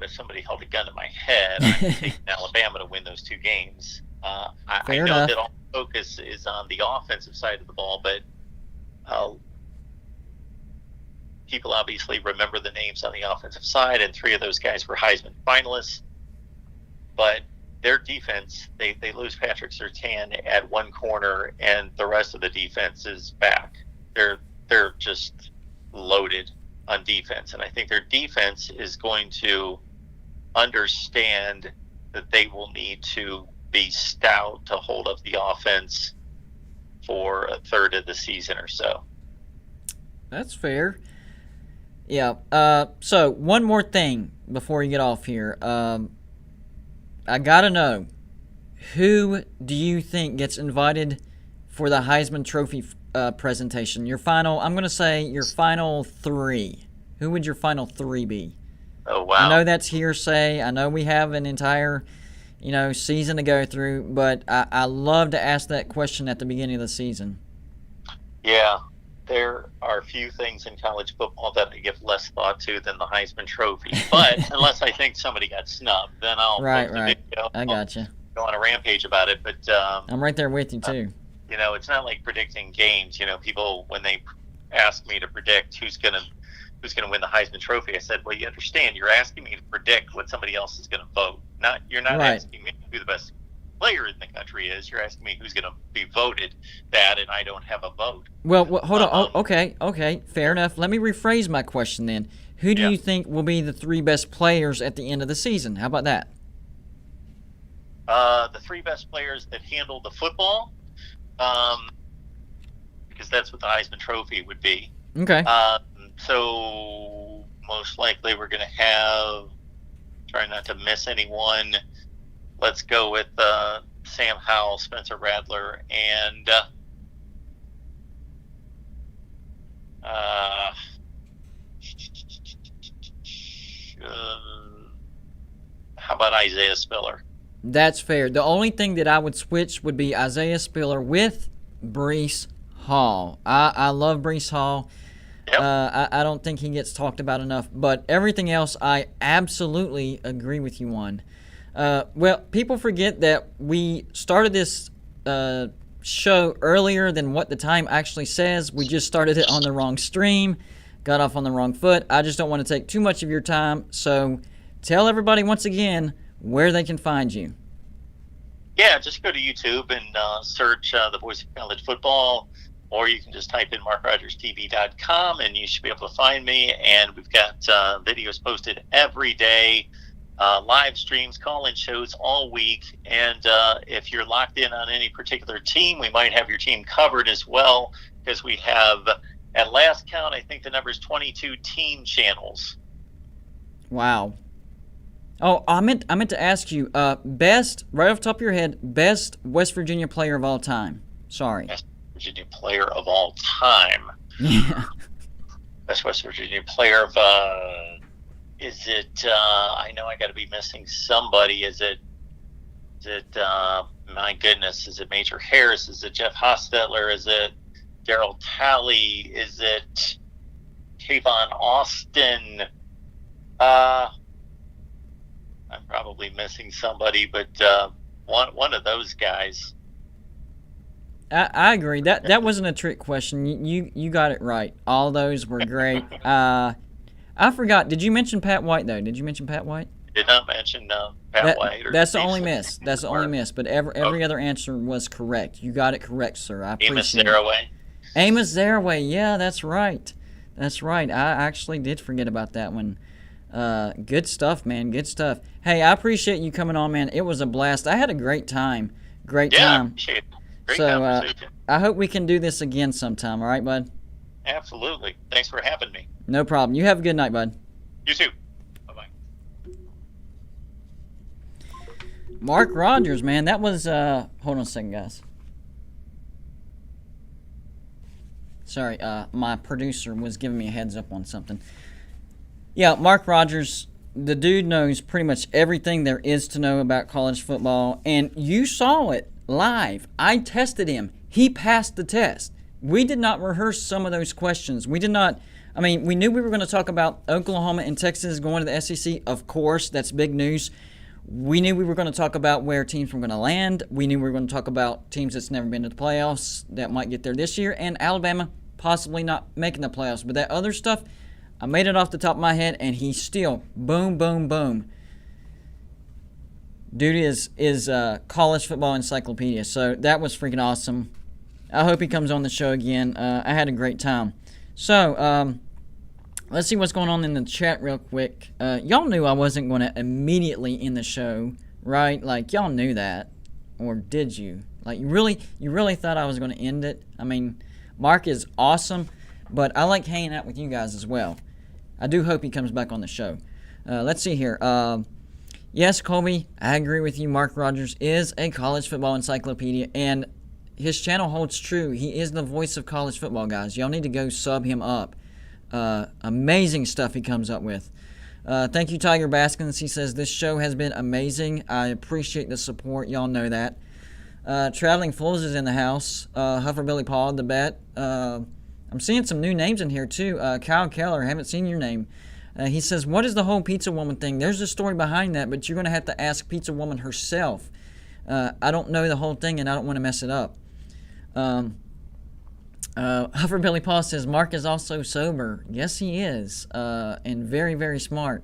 Speaker 2: if somebody held a gun to my head, I'd take Alabama to win those 2 games. I know that all focus is on the offensive side of the ball, but people obviously remember the names on the offensive side, and 3 of those guys were Heisman finalists. But their defense, they lose Patrick Surtain at one corner, and the rest of the defense is back. They're just loaded on defense, and I think their defense is going to understand that they will need to be stout to hold up the offense for a third of the season or so.
Speaker 1: That's fair. Yeah. So one more thing before you get off here. I gotta know, who do you think gets invited for the Heisman Trophy presentation? I'm going to say your final 3. Who would your final 3 be?
Speaker 2: Oh, wow.
Speaker 1: I know that's hearsay. I know we have an entire, season to go through, but I love to ask that question at the beginning of the season.
Speaker 2: Yeah, there are few things in college football that I give less thought to than the Heisman Trophy. But unless I think somebody got snubbed, then I'll
Speaker 1: right.
Speaker 2: Video.
Speaker 1: I gotcha.
Speaker 2: Go on a rampage about it. But
Speaker 1: I'm right there with you too.
Speaker 2: It's not like predicting games. People, when they ask me to predict who's gonna win the Heisman Trophy, I said, well, you understand, you're asking me to predict what somebody else is gonna vote. You're not
Speaker 1: right.
Speaker 2: asking me who the best player in the country is. You're asking me who's going to be voted that, and I don't have a vote.
Speaker 1: Well, hold on. Okay, fair enough. Let me rephrase my question then. Who do you think will be the 3 best players at the end of the season? How about that?
Speaker 2: The 3 best players that handle the football, because that's what the Heisman Trophy would be.
Speaker 1: Okay.
Speaker 2: So most likely we're going to have, try not to miss anyone, let's go with Sam Howell, Spencer Rattler, and how about Isaiah Spiller?
Speaker 1: That's fair. The only thing that I would switch would be Isaiah Spiller with Breece Hall. I love Breece Hall.
Speaker 2: Yep.
Speaker 1: I don't think he gets talked about enough, but everything else I absolutely agree with you on. Well, people forget that we started this show earlier than what the time actually says. We just started it on the wrong stream, got off on the wrong foot. I just don't want to take too much of your time, so tell everybody once again where they can find you.
Speaker 2: Yeah, just go to YouTube and search The Voice of College Football, or you can just type in markrogerstv.com and you should be able to find me. And we've got videos posted every day, live streams, call-in shows all week. And if you're locked in on any particular team, we might have your team covered as well, because we have, at last count, I think the number is 22 team channels.
Speaker 1: Wow. Oh, I meant to ask you, best, right off the top of your head, best West Virginia player of all time. Sorry.
Speaker 2: Best Virginia player of all time.
Speaker 1: Yeah.
Speaker 2: Best West Virginia player of Is it? I know I got to be missing somebody. Is it? My goodness, is it Major Harris? Is it Jeff Hostetler? Is it Daryl Talley? Is it Kayvon Austin? I'm probably missing somebody, but one of those guys.
Speaker 1: I agree. That wasn't a trick question. You got it right. All those were great. I forgot. Did you mention Pat White though? Did you mention Pat White?
Speaker 2: Did not mention Pat White.
Speaker 1: That's the only miss. That's the only miss. But every other answer was correct. You got it correct, sir. I appreciate it. Amos Zaraway. Yeah, that's right. That's right. I actually did forget about that one. Good stuff, man. Good stuff. Hey, I appreciate you coming on, man. It was a blast. I had a great time. Great time.
Speaker 2: I appreciate it. Great conversation.
Speaker 1: I hope we can do this again sometime. All right, bud?
Speaker 2: Absolutely. Thanks for having me.
Speaker 1: No problem. You have a good night, bud.
Speaker 2: You too. Bye-bye.
Speaker 1: Mark Rogers, man. That was, hold on a second, guys. Sorry, my producer was giving me a heads up on something. Yeah, Mark Rogers, the dude knows pretty much everything there is to know about college football, and you saw it live. I tested him. He passed the test. We did not rehearse some of those questions. We did not. I mean, we knew we were going to talk about Oklahoma and Texas going to the SEC. Of course, that's big news. We knew we were going to talk about where teams were going to land. We knew we were going to talk about teams that's never been to the playoffs that might get there this year, and Alabama possibly not making the playoffs. But that other stuff, I made it off the top of my head, and he still, boom, boom, boom. Dude is a college football encyclopedia, so that was freaking awesome. I hope he comes on the show again. I had a great time. So, let's see what's going on in the chat real quick. Y'all knew I wasn't going to immediately end the show, right? Like, y'all knew that. Or did you? Like, you really thought I was going to end it? I mean, Mark is awesome, but I like hanging out with you guys as well. I do hope he comes back on the show. Let's see here. Yes, Colby, I agree with you. Mark Rogers is a college football encyclopedia, and his channel holds true. He is the voice of college football, guys. Y'all need to go sub him up. Amazing stuff he comes up with. Thank you, Tiger Baskins. He says, this show has been amazing. I appreciate the support. Y'all know that. Traveling Fools is in the house. Huffer Billy Paul, the bet. I'm seeing some new names in here, too. Kyle Keller, haven't seen your name. He says, what is the whole Pizza Woman thing? There's a story behind that, but you're going to have to ask Pizza Woman herself. I don't know the whole thing, and I don't want to mess it up. Huffer Billy Paul says, Mark is also sober. Yes, he is, and very, very smart.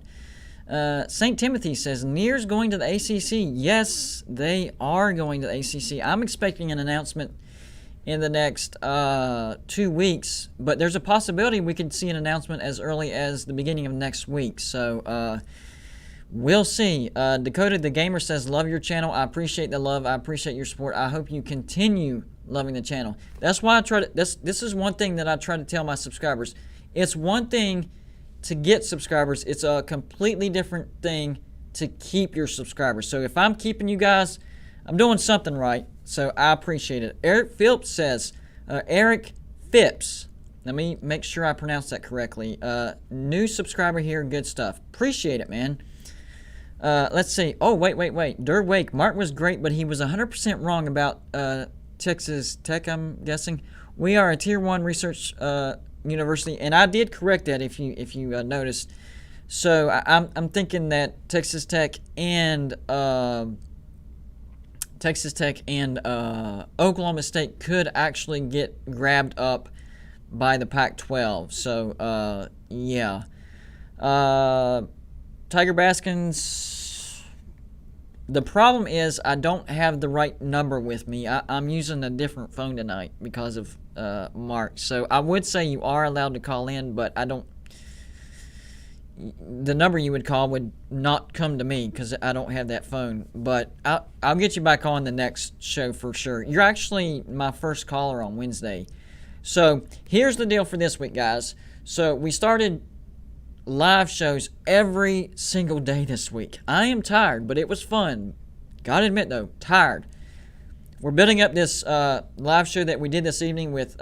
Speaker 1: St. Timothy says, Near's going to the ACC. Yes, they are going to the ACC. I'm expecting an announcement in the next 2 weeks, but there's a possibility we could see an announcement as early as the beginning of next week. So we'll see. Dakota the Gamer says, love your channel. I appreciate the love. I appreciate your support. I hope you continue loving the channel. That's why I try to, this is one thing that I try to tell my subscribers. It's one thing to get subscribers. It's a completely different thing to keep your subscribers. So if I'm keeping you guys, I'm doing something right. So I appreciate it. Eric Phipps says, Eric Phipps. Let me make sure I pronounce that correctly. New subscriber here. Good stuff. Appreciate it, man. Let's see. Oh, wait. Dur Wake. Mark was great, but he was 100% wrong about Texas Tech, I'm guessing. We are a Tier 1 research university, and I did correct that if you noticed. So I'm thinking that Texas Tech and Oklahoma State could actually get grabbed up by the Pac-12. So, yeah. Tiger Baskins, the problem is I don't have the right number with me. I'm using a different phone tonight because of Mark. So I would say you are allowed to call in, but I don't. The number you would call would not come to me because I don't have that phone. But I'll get you back on the next show for sure. You're actually my first caller on Wednesday. So here's the deal for this week, guys. So we started live shows every single day this week. I am tired, but it was fun. Gotta admit, though, tired. We're building up this live show that we did this evening with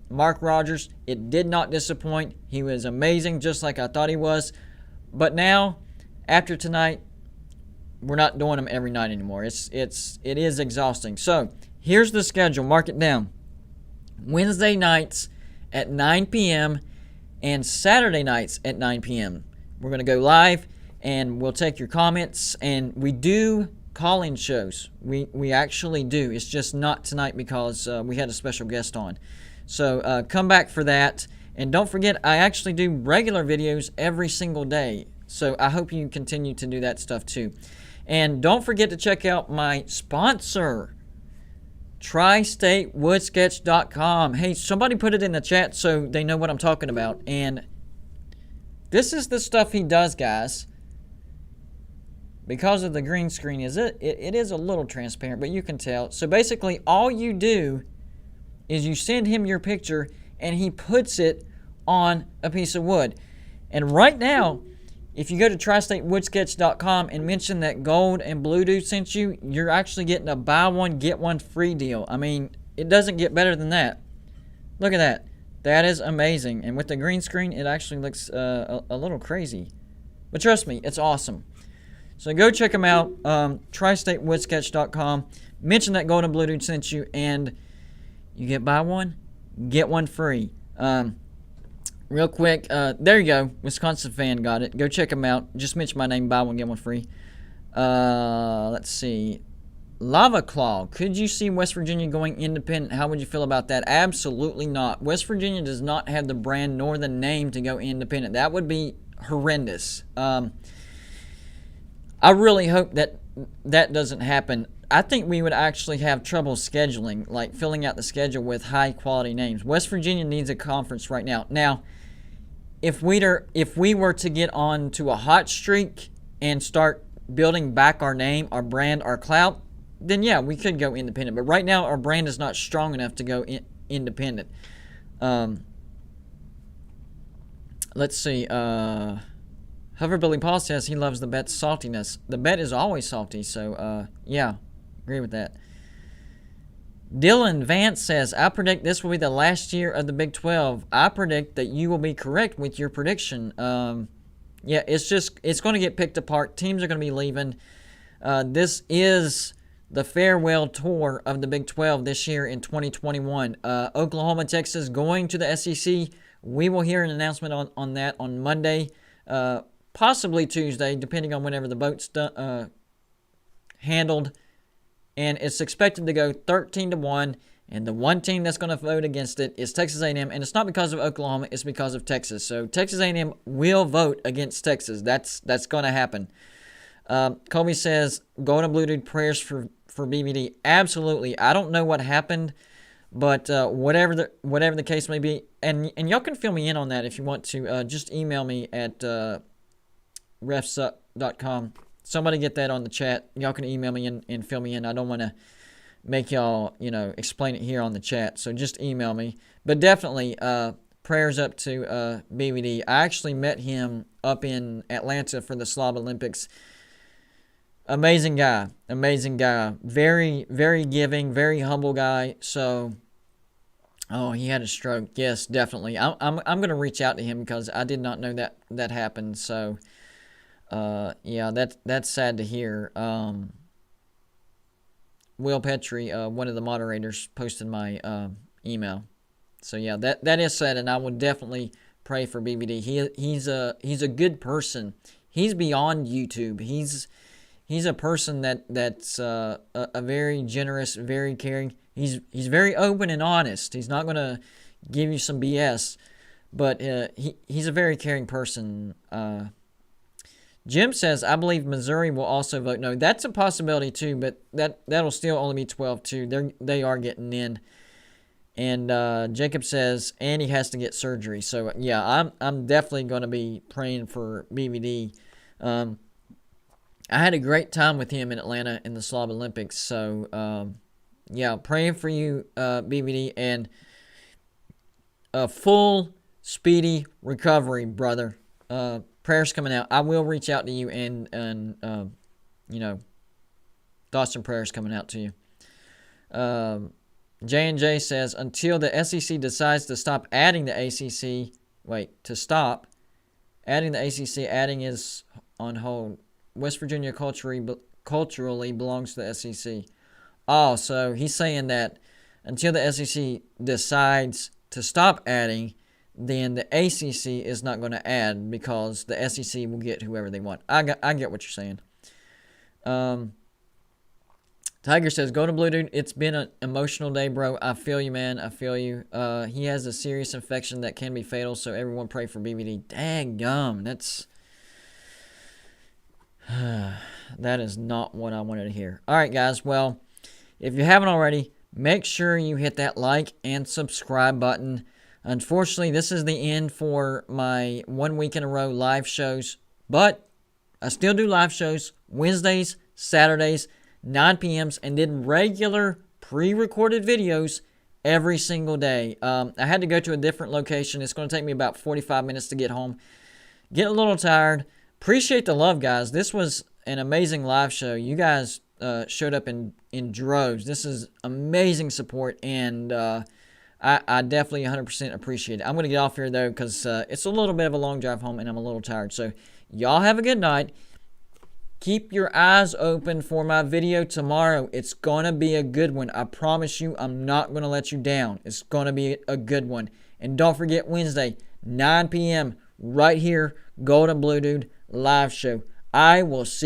Speaker 1: Mark Rogers. It did not disappoint. He was amazing, just like I thought he was. But now, after tonight, we're not doing them every night anymore. It is exhausting. So here's the schedule. Mark it down. Wednesday nights at 9 p.m. and Saturday nights at 9 p.m. We're going to go live, and we'll take your comments, and we do call-in shows. We actually do. It's just not tonight because we had a special guest on. So come back for that. And don't forget, I actually do regular videos every single day. So I hope you continue to do that stuff too. And don't forget to check out my sponsor, TriStateWoodsketch.com. Hey, somebody put it in the chat so they know what I'm talking about. And this is the stuff he does, guys. Because of the green screen, it is a little transparent, but you can tell. So basically, all you do is you send him your picture, and he puts it on a piece of wood. And right now, if you go to TriStateWoodsketch.com and mention that Gold and Blue Dude sent you, you're actually getting a buy one, get one free deal. I mean, it doesn't get better than that. Look at that. That is amazing. And with the green screen, it actually looks a little crazy. But trust me, it's awesome. So go check them out, TriStateWoodsketch.com. Mention that Gold and Blue Dude sent you, and you get buy one, get one free. Real quick, there you go. Wisconsin fan got it. Go check them out. Just mention my name, buy one, get one free. Let's see. Lava Claw. Could you see West Virginia going independent? How would you feel about that? Absolutely not. West Virginia does not have the brand nor the name to go independent. That would be horrendous. I really hope that doesn't happen. I think we would actually have trouble scheduling, like filling out the schedule with high-quality names. West Virginia needs a conference right now. Now, if we were to get on to a hot streak and start building back our name, our brand, our clout, then yeah, we could go independent. But right now, our brand is not strong enough to go independent. Let's see. Hoverbilly Paul says he loves the bet's saltiness. The bet is always salty, so yeah, agree with that. Dylan Vance says, I predict this will be the last year of the Big 12. I predict that you will be correct with your prediction. Yeah, it's going to get picked apart. Teams are going to be leaving. This is the farewell tour of the Big 12 this year in 2021. Oklahoma, Texas going to the SEC. We will hear an announcement on that on Monday, possibly Tuesday, depending on whenever the vote's handled. And it's expected to go 13-1. And the one team that's going to vote against it is Texas A&M. And it's not because of Oklahoma. It's because of Texas. So Texas A&M will vote against Texas. That's going to happen. Colby says, Gold and Blue Dude prayers for BBD. Absolutely. I don't know what happened. But whatever the case may be. And y'all can fill me in on that if you want to. Just email me at refsuck.com. Somebody get that on the chat. Y'all can email me and fill me in. I don't want to make y'all, explain it here on the chat. So just email me. But definitely, prayers up to BBD. I actually met him up in Atlanta for the Slob Olympics. Amazing guy. Very, very giving, very humble guy. So, he had a stroke. Yes, definitely. I'm going to reach out to him because I did not know that happened. So, yeah, that's sad to hear. Will Petrie, one of the moderators, posted my email. So yeah, that is sad, and I would definitely pray for BBD. He's a good person. He's beyond YouTube. He's a person that's a very generous, very caring. He's very open and honest. He's not gonna give you some BS, but he's a very caring person. Jim says, I believe Missouri will also vote no. That's a possibility too, but that'll still only be 12 too. They are getting in. And Jacob says, and he has to get surgery. So yeah, I'm definitely going to be praying for BBD. I had a great time with him in Atlanta in the Slob Olympics. So yeah, praying for you, BBD, and a full speedy recovery, brother. Prayers coming out. I will reach out to you and thoughts and prayers coming out to you. J&J says, until the SEC decides to stop adding the ACC, to stop Adding the ACC, adding is on hold. West Virginia culturally belongs to the SEC. Oh, so he's saying that until the SEC decides to stop adding, then the ACC is not going to add because the SEC will get whoever they want. I get what you're saying. Tiger says, go to Blue Dude. It's been an emotional day, bro. I feel you, man. I feel you. He has a serious infection that can be fatal, so everyone pray for BBD. Daggum. That is not what I wanted to hear. All right, guys. Well, if you haven't already, make sure you hit that like and subscribe button. Unfortunately, this is the end for my 1 week in a row live shows, but I still do live shows Wednesdays, Saturdays, 9 p.m.s, and did regular pre-recorded videos every single day. I had to go to a different location. It's going to take me about 45 minutes to get home. Get a little tired. Appreciate the love, guys. This was an amazing live show. You guys showed up in droves. This is amazing support, and I definitely 100% appreciate it. I'm going to get off here, though, because it's a little bit of a long drive home, and I'm a little tired. So y'all have a good night. Keep your eyes open for my video tomorrow. It's going to be a good one. I promise you, I'm not going to let you down. It's going to be a good one. And don't forget Wednesday, 9 p.m., right here, Golden Blue Dude live show. I will see